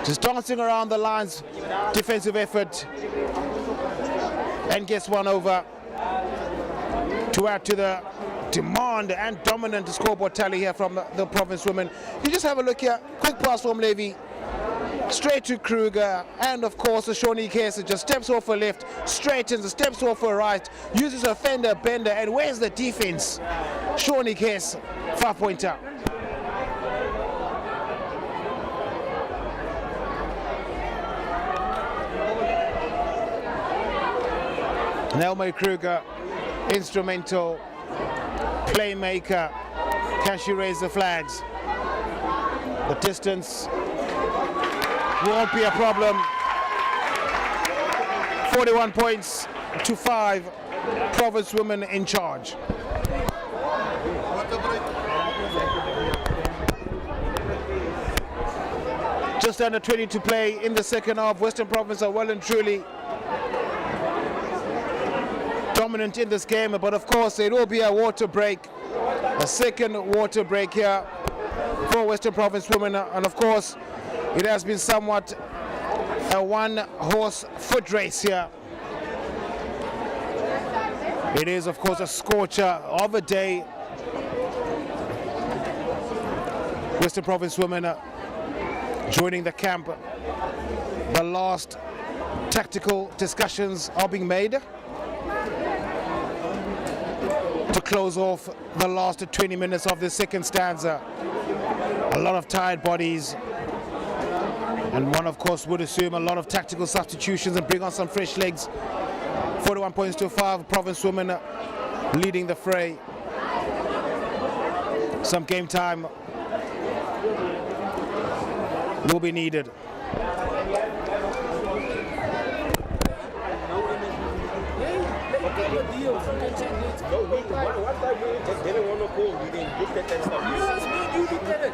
Just dancing around the Lions defensive effort. And gets one over to add to the demand and dominant scoreboard tally here from the Province women. You just have a look here. Quick pass from Levy. Straight to Kruger, and of course the Shonique Hesse just steps off her left, straightens, steps off her right, uses her fender bender, and where's the defense? Shonique Hesse, 5-pointer. Nelma Kruger, instrumental, playmaker. Can she raise the flags? The distance won't be a problem. 41 points to 5. Province women in charge. Just under 20 to play in the second half. Western Province are well and truly dominant in this game, but of course it will be a water break, a second water break here for Western Province women, and of course it has been somewhat a one-horse foot race here. It is of course a scorcher of a day. Western Province women joining the camp. The last tactical discussions are being made to close off the last 20 minutes of the second stanza. A lot of tired bodies, and one of course would assume a lot of tactical substitutions and bring on some fresh legs. 41 points to 5, Province women leading the fray. Some game time will be needed. No, one time we just didn't want to call. We didn't look at that stuff. You did it.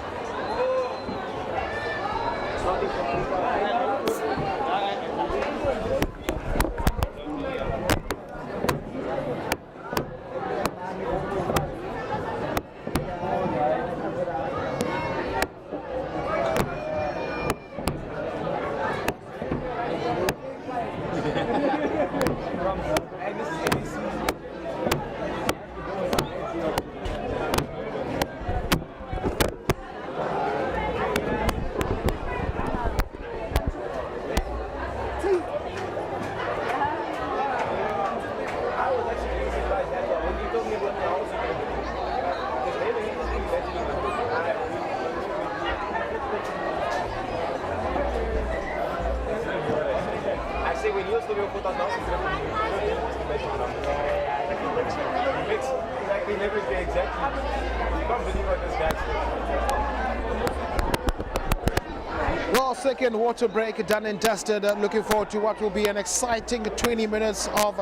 Well, second water break done and dusted. Looking forward to what will be an exciting 20 minutes of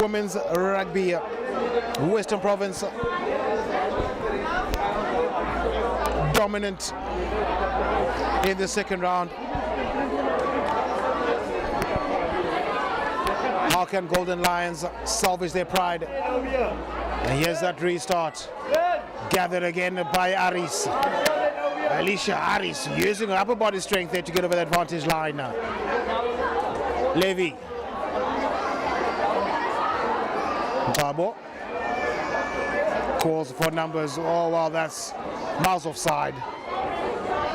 women's rugby. Western Province dominant in the second round. How can Golden Lions salvage their pride? And here's that restart. Gathered again by Aris. Alicia Aris using her upper body strength there to get over the advantage line now. Levy. Babo. Calls for numbers. Oh, well, that's miles offside.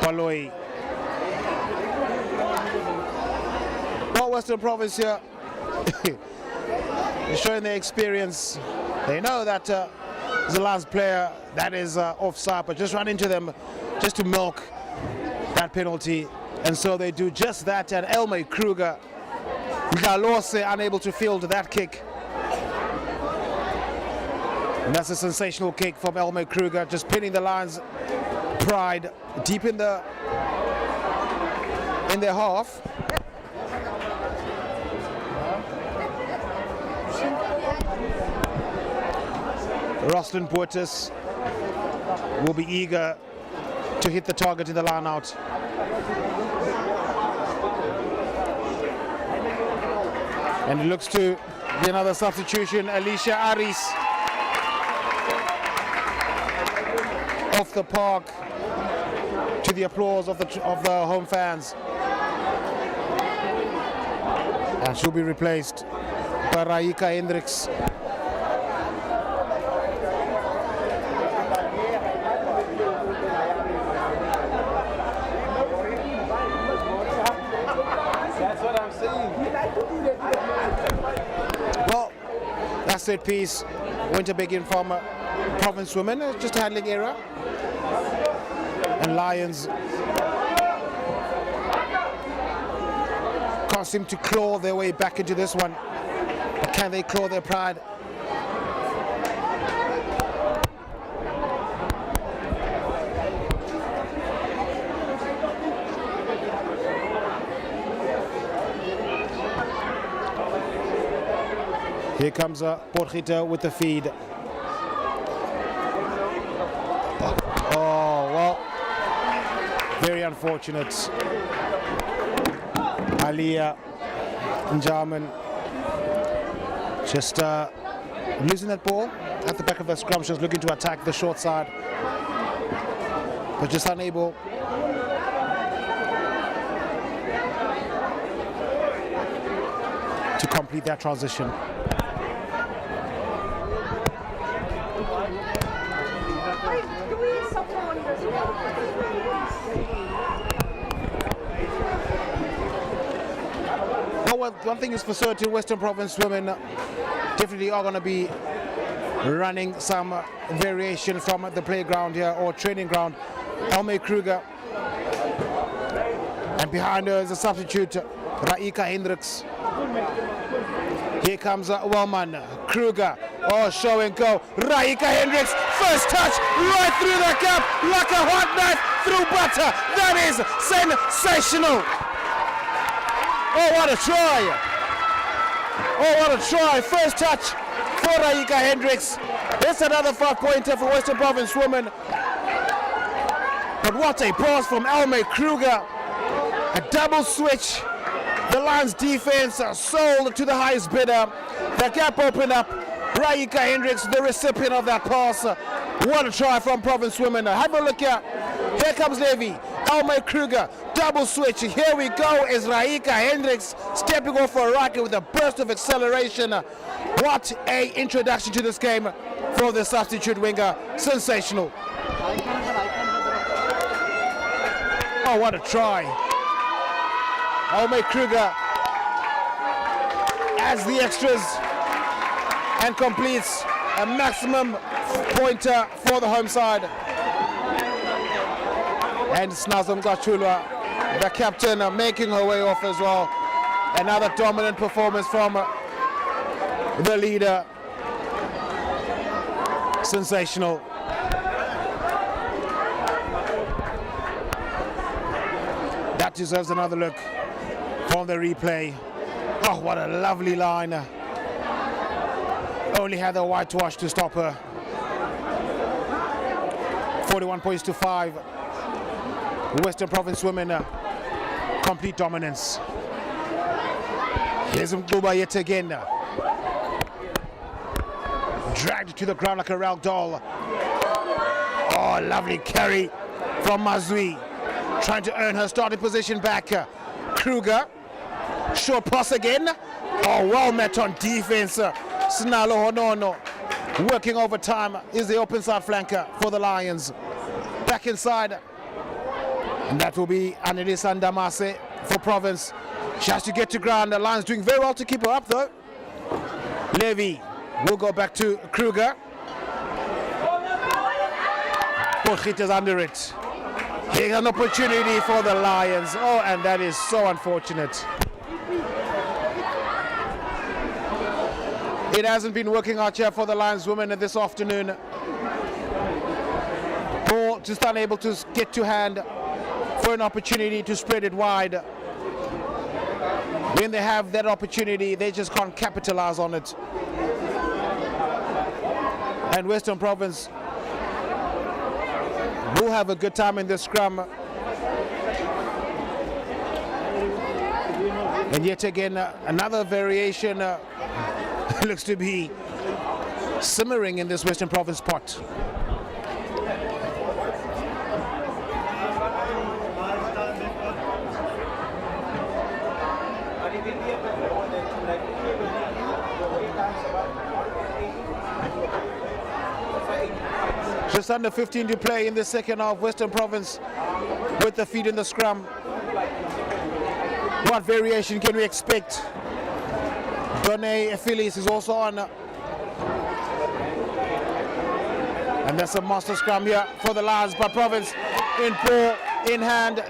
Paloi. Well, Western Province here showing their experience. They know that the last player that is offside, but just run into them just to milk that penalty, and so they do just that. And Elmay Kruger Galose unable to field that kick. And that's a sensational kick from Elmer Kruger, just pinning the Lions' pride deep in their half. Rostin Portis will be eager to hit the target in the line out. And it looks to be another substitution. Alicia Aris off the park to the applause of the home fans. And she'll be replaced by Raika Hendricks. Well, that set piece went to begin from Province Women, just a handling error. And Lions can't seem to claw their way back into this one. But can they claw their pride? Here comes Porgita with the feed. Oh, well, very unfortunate. Aliyah Njaman just losing that ball at the back of the scrum. She was looking to attack the short side, but just unable. To complete that transition. Well, one thing is for certain, Western Province women definitely are going to be running some variation from the playground here or training ground. Elme Kruger, and behind her is a substitute, Raika Hendricks. Here comes Wellman, Kruger, oh, show and go, Raika Hendricks, first touch, right through the gap, like a hot knife through butter. That is sensational. Oh, what a try. Oh, what a try. First touch for Raika Hendricks. That's another 5-pointer for Western Province women. But what a pass from Elme Kruger. A double switch. The Lions defense sold to the highest bidder. The gap opened up. Raika Hendricks, the recipient of that pass. What a try from Province women. Have a look here. Here comes Levy. Elme Kruger, double switch. Here we go is Raika Hendricks stepping off for a rocket with a burst of acceleration. What a introduction to this game for the substitute winger. Sensational. Oh, what a try. Elme Kruger adds the extras and completes a maximum pointer for the home side. And Snazam Gachula, the captain, making her way off as well. Another dominant performance from the leader. Sensational. That deserves another look from the replay. Oh, what a lovely line. Only had the whitewash to stop her. 41 points to 5. Western Province women complete dominance. Here's Mkuba yet again. Dragged to the ground like a rag doll. Oh, lovely carry from Mazui. Trying to earn her starting position back. Kruger. Short pass again. Oh, well met on defense. Snalo Honono. Working overtime is the open side flanker for the Lions. Back inside. And that will be Annelise Ndamase for Province. She has to get to ground. The Lions doing very well to keep her up though. Levy will go back to Kruger. Porgita's under it. Here's an opportunity for the Lions. Oh, and that is so unfortunate. It hasn't been working out here for the Lions women this afternoon. Ball just unable to get to hand for an opportunity to spread it wide. When they have that opportunity, they just can't capitalize on it. And Western Province will have a good time in this scrum. And yet again, another variation looks to be simmering in this Western Province pot. Just under 15 to play in the second half. Western Province with the feet in the scrum. What variation can we expect? Donne Phillies is also on. And that's a master scrum here for the Lions, but Province in ball, in hand.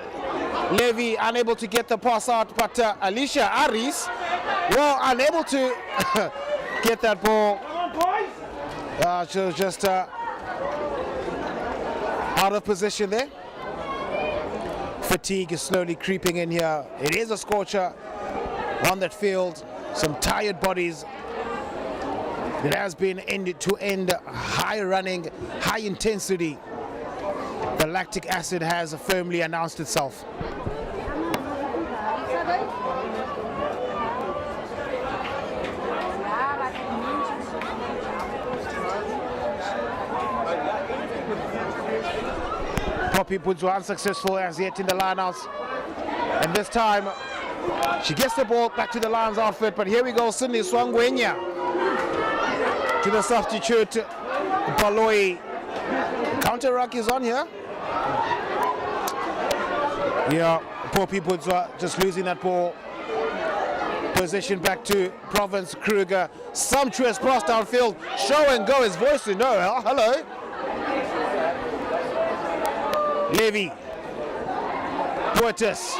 Levy unable to get the pass out, but Alicia Aris, well, unable to get that ball. She was just out of position there. Fatigue is slowly creeping in here. It is a scorcher on that field. Some tired bodies. It has been end-to-end high running, high intensity. The lactic acid has firmly announced itself. Poppy Budzo unsuccessful as yet in the lineouts, and this time she gets the ball back to the Lions outfit. But here we go, Cindy Swangwenya to the substitute Baloi. Counter ruck is on here. Yeah, Poppy Budzo just losing that ball. Possession back to Province. Kruger, sumptuous pass downfield. Show and go is voice to Noel. Hello. Levy, Portis,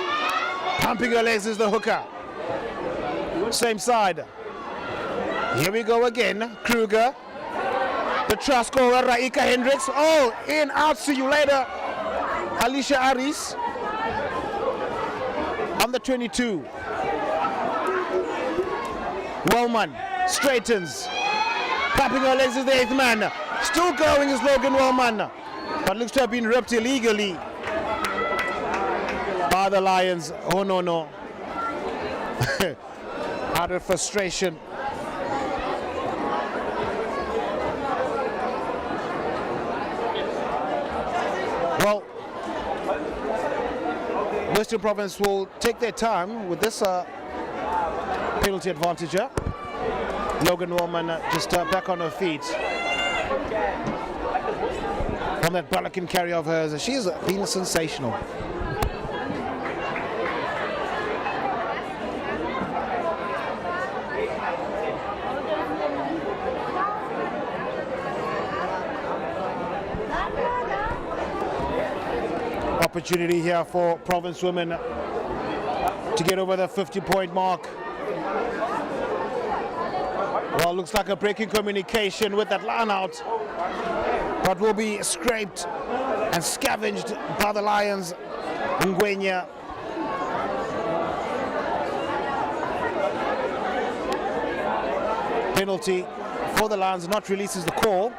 pumping her legs is the hooker. Same side. Here we go again. Kruger, the try scorer Raika Hendricks. Oh, in, out, see you later. Alicia Aris on the 22. Wellman straightens, pumping her legs is the 8th man. Still going is Logan Wellman, but looks to have been ripped illegally by the Lions. Oh no. Out of frustration. Well, Western Province will take their time with this penalty advantage here. Logan Wellman just back on her feet. On that Balakan carry of hers, she's been sensational. Opportunity here for Province women to get over the 50-point mark. Well, looks like a breaking communication with that line out, but will be scraped and scavenged by the Lions. Ngwenya. Penalty for the Lions, not releases the call.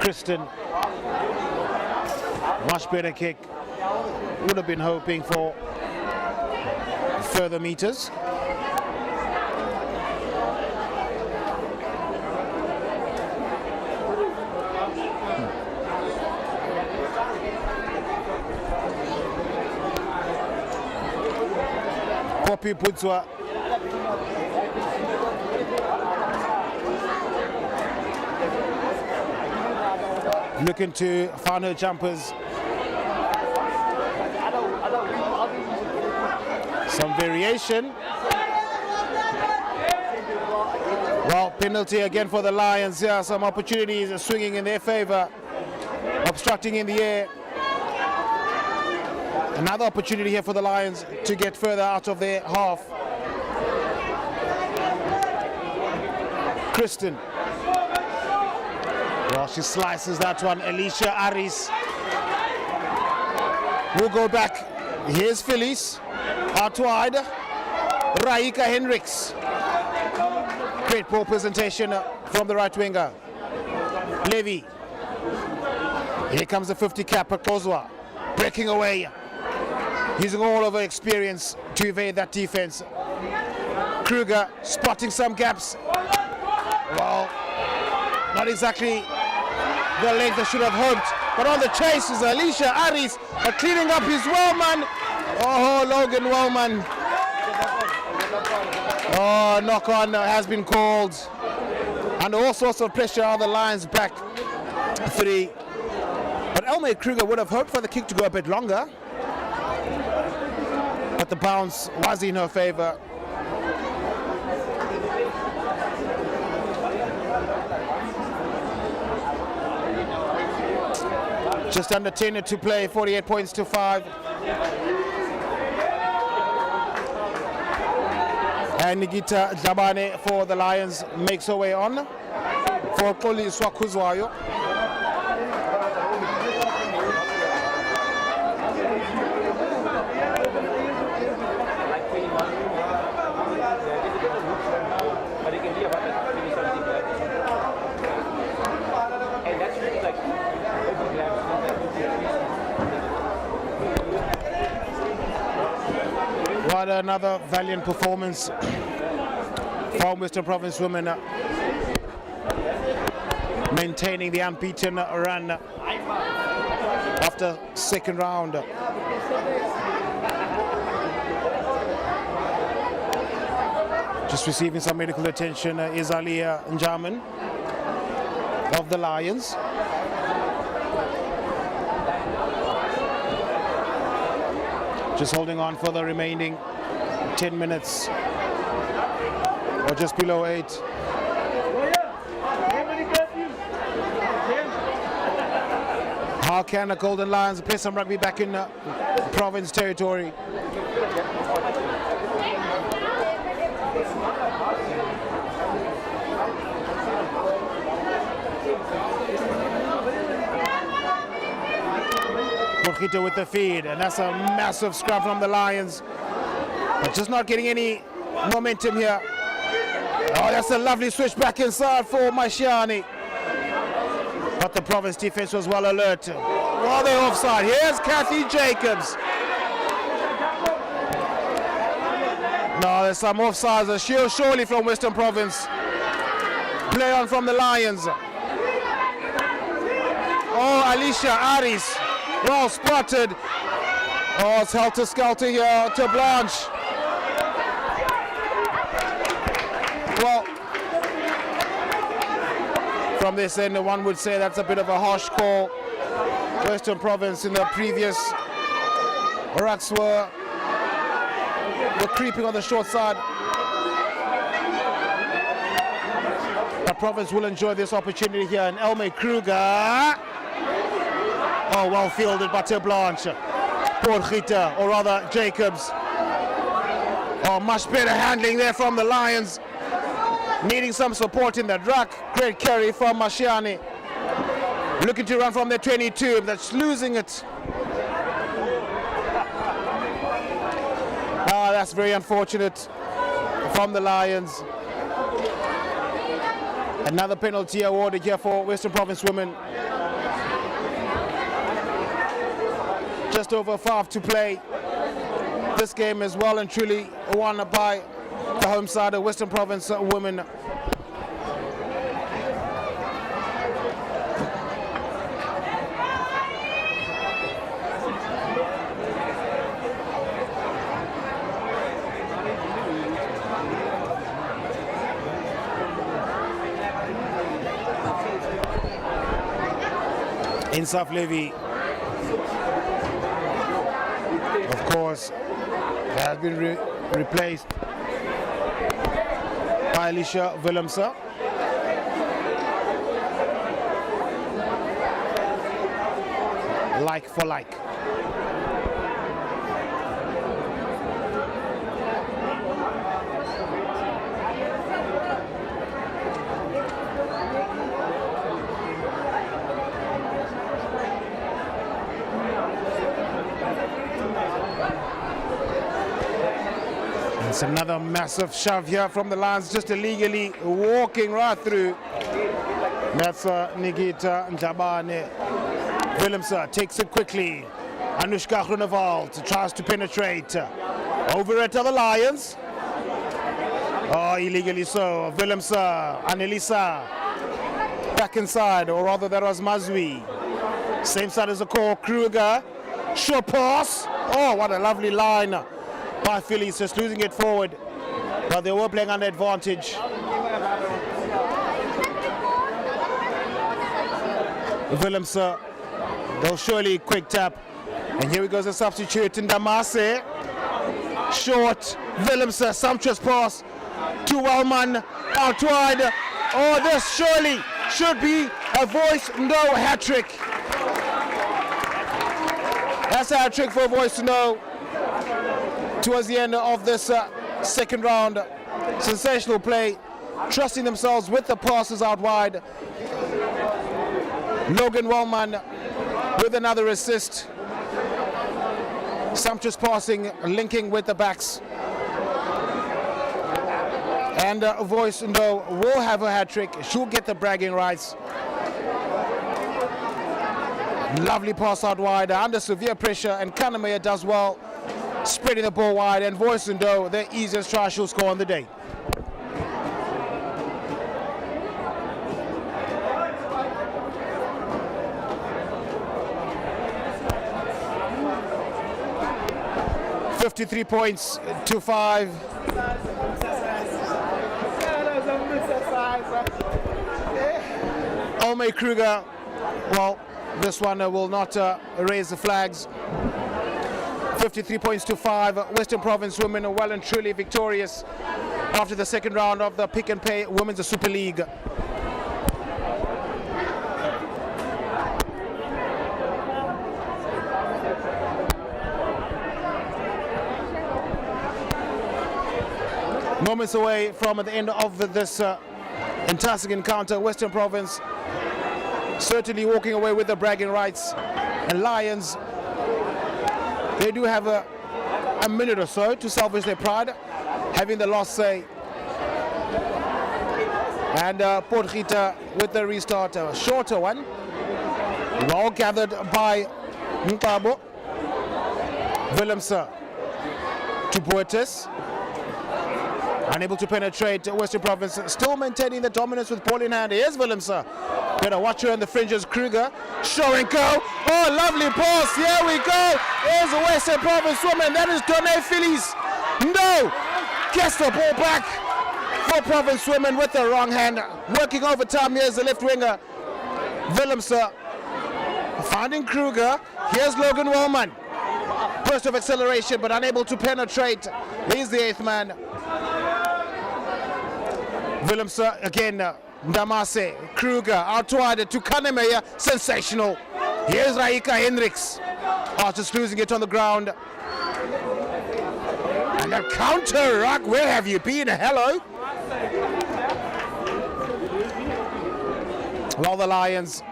Kristen, much better kick. Would have been hoping for further meters. Poppy Budzwa. Looking to find her jumpers. Some variation. Well, penalty again for the Lions. Yeah, some opportunities are swinging in their favor. Obstructing in the air. Another opportunity here for the Lions to get further out of their half. Kristen. Well, she slices that one. Alicia Aris will go back. Here's Phyllis. Out wide. Raika Hendricks. Great ball presentation from the right winger. Levy. Here comes the 50 cap at Kozwa. Breaking away. Using all of her experience to evade that defense. Kruger spotting some gaps. Well, not exactly the length I should have hoped. But on the chase is Alicia Aris cleaning up his Wellman. Oh, Logan Wellman. Oh, knock on has been called. Under all sorts of pressure on the Lions back 3. But Elmay Kruger would have hoped for the kick to go a bit longer. But the bounce was in her favor. Just under 10 to play, 48 points to 5. And Nigita Dlabane for the Lions makes her way on for Koli Swakuzwayo. What another valiant performance from Western Province women, maintaining the unbeaten run after second round. Just receiving some medical attention is Alia Njaman of the Lions. Just holding on for the remaining 10 minutes, or just below 8. How can the Golden Lions play some rugby back in province territory? Borgito with the feed, and that's a massive scrum from the Lions, but just not getting any momentum here. Oh, that's a lovely switch back inside for Mashiani, but the province defense was well alert. Well, they're offside. Here's Kathy Jacobs. No, there's some offsides surely from Western Province. Play on from the Lions. Oh, Alicia Aris. Well spotted. Oh, it's helter-skelter here to Blanche. Well, from this end, one would say that's a bit of a harsh call. Western Province in the previous rucks were creeping on the short side. The province will enjoy this opportunity here, and Elmay Kruger. Oh, well fielded by Blanche. Borgita, or rather Jacobs. Oh, much better handling there from the Lions. Needing some support in that ruck. Great carry from Mashiani. Looking to run from the 22, that's losing it. Ah, that's very unfortunate from the Lions. Another penalty awarded here for Western Province women. Just over 5 to play. This game is well and truly won by the home side of Western Province women. Insaf Levy, of course, has been replaced by Alicia Willemse. Like for like. It's another massive shove here from the Lions, just illegally walking right through. That's Nikita Ndabane. Willemse takes it quickly. Anushka Groenewald tries to penetrate. Over it to the Lions. Oh, illegally so. Willemse, Annelisa. Back inside, or rather that was Mazwi. Same side as the call. Kruger. Short pass. Oh, what a lovely line by Phillies, just losing it forward. But they were playing under advantage. Willemse, they'll surely quick tap. And here he goes, a substitute in Damase. Short, Willemse, sumptuous pass to Wellman, out wide. Oh, this surely should be a voice no hat-trick. That's a hat-trick for a voice to know. Towards the end of this second round, sensational play, trusting themselves with the passes out wide. Logan Wellman with another assist. Sumptuous passing, linking with the backs. And Voice Ndo will have a hat-trick. She'll get the bragging rights. Lovely pass out wide, under severe pressure, and Kanamea does well, spreading the ball wide, and Voice Ndo, the easiest try she'll score on the day. $53 points to 5. Ome Kruger, well, this one will not raise the flags. 53 points to 5. Western Province women are well and truly victorious after the second round of the Pick and Pay Women's Super League. Moments away from the end of this enticing encounter. Western Province certainly walking away with the bragging rights. And Lions, they do have a minute or so to salvage their pride, having the last say. And Potgieter with the restart, a shorter one. Well gathered by Nkabo. Willemse to Boetes. Unable to penetrate. Western Province still maintaining the dominance with ball in hand. Here's Willemse. Better watch her in the fringes. Kruger. Show and go. Oh, lovely pass. Here we go. Here's a Western Province woman. That is Donne Phillies. No. Gets the ball back for Province women with the wrong hand. Working overtime. Here's the left winger. Willemse finding Kruger. Here's Logan Wellman. Burst of acceleration, but unable to penetrate. He's the eighth man. Willemse again, Ndamase, Kruger, out wide to Kanamea, sensational. Here's Raika Hendricks, just losing it on the ground. And a counter, Rock, where have you been? Hello. While the Lions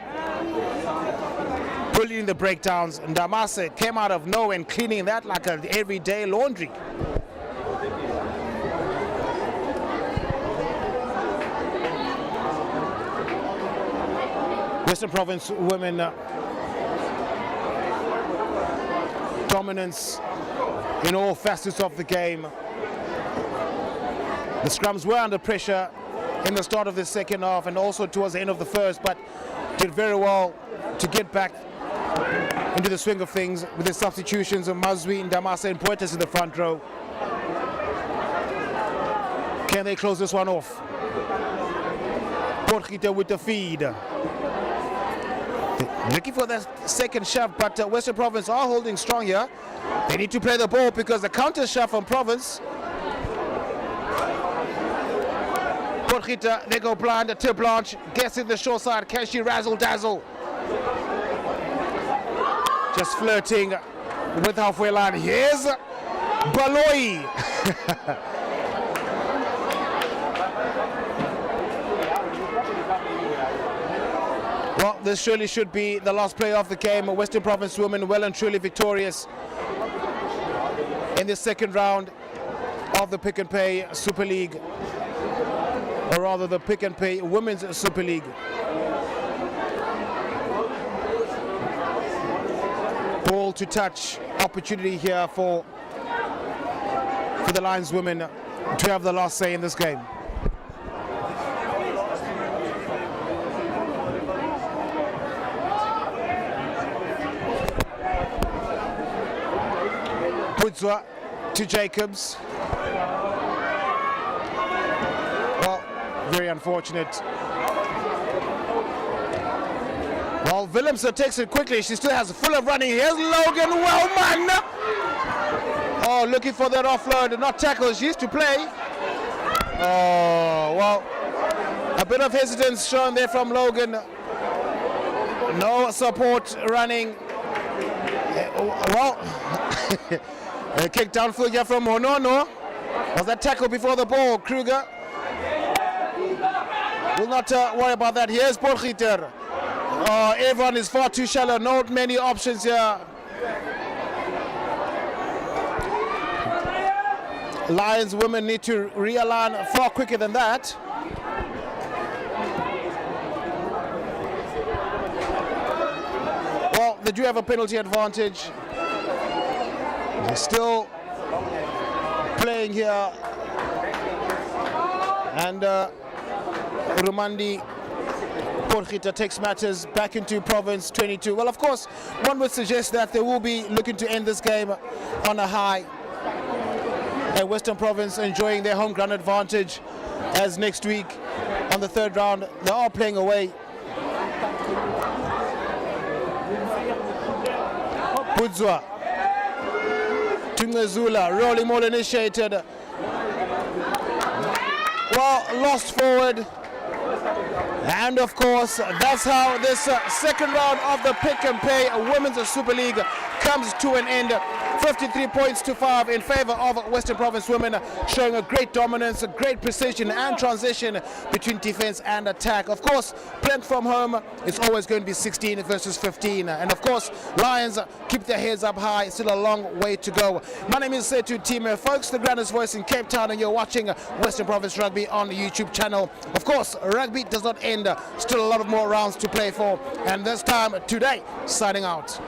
bullying the breakdowns, Ndamase came out of nowhere and cleaning that like an everyday laundry. Western Province women dominance in all facets of the game. The scrums were under pressure in the start of the second half and also towards the end of the first, but did very well to get back into the swing of things with the substitutions of Mazwi, Ndamase and Poetes in the front row. Can they close this one off? Potgieter with the feed. Looking for that second shove, but Western Province are holding strong here. They need to play the ball because the counter shove from Province. Potgieter, they go blind to Blanche, gets in the short side. Can she razzle dazzle? Just flirting with halfway line. Here's Baloi. Well, this surely should be the last play of the game. Western Province women well and truly victorious in the second round of the Pick and Pay Super League, or rather the Pick and Pay Women's Super League. Ball to touch opportunity here for the Lions women to have the last say in this game. Pudzwa to Jacobs. Well, very unfortunate. Well, Willemse takes it quickly. She still has full of running. Here's Logan Wellman. Oh, looking for that offload. Not tackle. She used to play. Oh, well, a bit of hesitance shown there from Logan. No support running. Well, a kick downfield here from Honono. Was that tackle before the ball? Kruger will not worry about that. Here's Potgieter. Everyone is far too shallow. Not many options here. Lions women need to realign far quicker than that. Well, they do have a penalty advantage. They're still playing here. And Rumandi Potgieter takes matters back into Province 22. Well, of course, one would suggest that they will be looking to end this game on a high. And Western Province enjoying their home ground advantage, as next week on the third round they are playing away. Pudzwa, Tungazula, rolling ball initiated. Well, lost forward. And of course, that's how this second round of the Pick and Pay Women's Super League comes to an end. 53 points to 5 in favor of Western Province women, showing a great dominance, a great precision and transition between defense and attack. Of course, playing from home, it's always going to be 16 versus 15. And of course, Lions keep their heads up high. Still a long way to go. My name is Setu Time, folks, the grandest voice in Cape Town, and you're watching Western Province Rugby on the YouTube channel. Of course, rugby does not end. Still a lot of more rounds to play for. And this time today, signing out.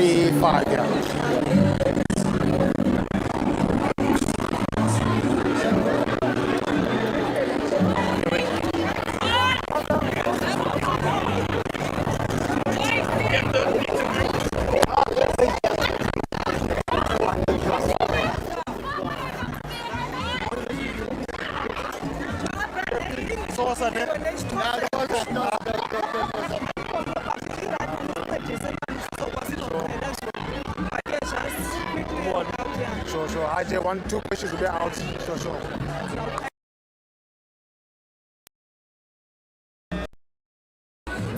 53-5, yeah. Sure. I just want 2 questions to be out. Sure.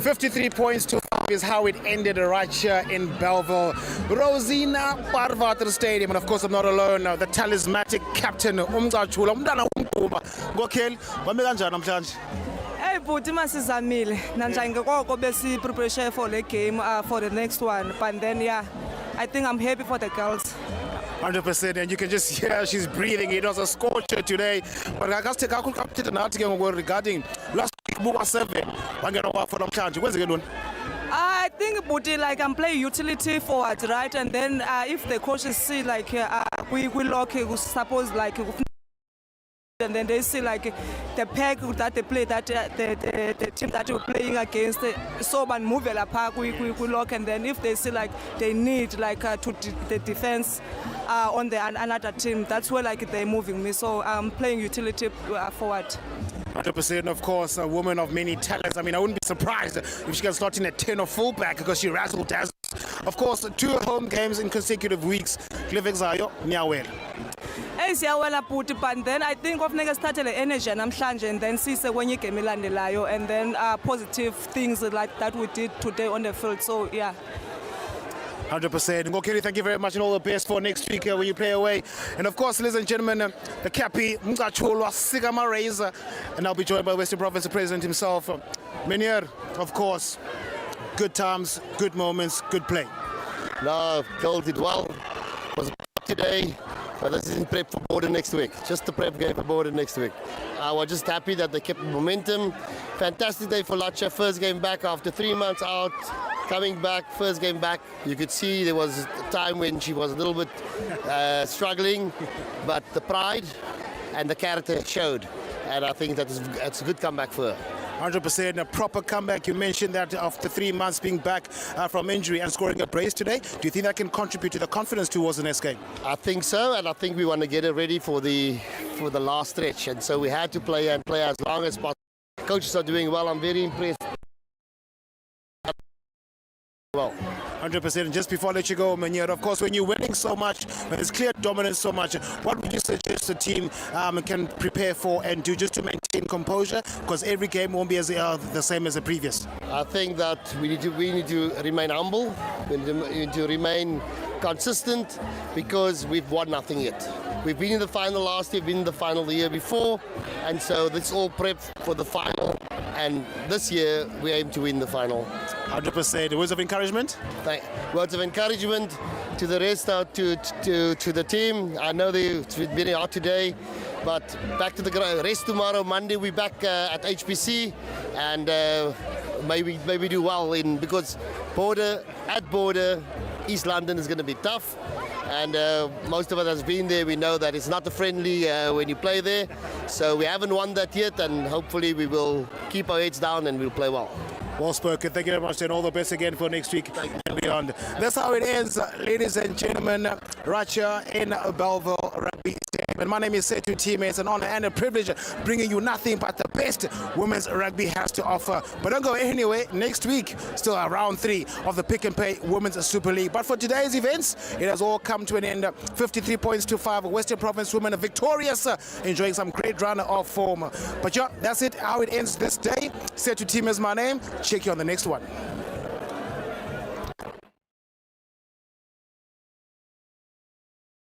53 points to 5 is how it ended right here in Belville. Rosina Paarwater Stadium. And of course, I'm not alone. The talismanic captain, Umgachula, Umdana Umkuba. Gokel, Wamilanja, Namchanj. Hey, Buti masizamile. Nanjanga koko besi prepare for the game for the next one. But then yeah, I think I'm happy for the girls. 100%, and you can just hear she's breathing. It was a scorcher today. But I guess take a captain and article regarding last week, Buba 7. I'm going to work for them. Where's the good one? I think, Buti, like I'm playing utility forward, right? And then if the coaches see like we lock, suppose like. And then they see like the pack that they play, that the team that we're playing against, so man move the park, we lock, and then if they see like they need like to the defense on the another team, that's where like they're moving me. So I'm playing utility forward. 100%, of course, a woman of many talents. I mean, I wouldn't be surprised if she can slot in a 10 or fullback because she razzle dazzles. Of course, 2 home games in consecutive weeks. Klivexayo, Nyawel. Siyawela Buti, but then I think of niggas started the energy namhlanje, and then see when you came ilandelayo, and then positive things like that we did today on the field. So yeah. 100%. Ngokeli, thank you very much and all the best for next week when you play away. And of course, ladies and gentlemen, the Cappy, Mngachulwa Sigama Razor, and I'll be joined by Western Province President himself. Menier, of course, good times, good moments, good play. No, girls did well. Was today. But this is in prep for border next week. Just the prep game for border next week. I was just happy that they kept momentum. Fantastic day for Lacha. First game back after 3 months out. Coming back, first game back. You could see there was a time when she was a little bit struggling. But the pride and the character showed. And I think that's a good comeback for her. 100%, a proper comeback. You mentioned that after 3 months being back from injury and scoring a brace today, do you think that can contribute to the confidence towards the next game? I think so, and I think we want to get it ready for the last stretch, and so we had to play as long as possible. Coaches are doing well. I'm very impressed. Well, 100%. And just before I let you go, Menier, of course, when you're winning so much, when there's clear dominance so much, what would you suggest the team can prepare for and do just to maintain composure? Because every game won't be as the same as the previous. I think that we need to remain humble. We need to remain consistent because we've won nothing yet. We've been in the final last year, been in the final the year before, and so that's all prep for the final. And this year we aim to win the final. 100%. Words of encouragement? Words of encouragement to the rest, to the team. I know it's been very hard today, but back to the rest tomorrow. Monday we're back at HPC, and maybe do well because border East London is going to be tough. And most of us has been there. We know that it's not a friendly when you play there. So we haven't won that yet, and hopefully we will keep our heads down and we'll play well. Well spoken. Thank you very much, and all the best again for next week and beyond. That's how it ends, ladies and gentlemen, right here in Belville Rugby Stadium. And my name is Setu Team. It's an honor and a privilege bringing you nothing but the best women's rugby has to offer. But don't go anywhere. Next week, still round 3 of the Pick and Pay Women's Super League. But for today's events, it has all come to an end. 53 points to 5. Western Province women are victorious, enjoying some great run of form. But yeah, that's it. How it ends this day. Setu Team is my name. Check you on the next one.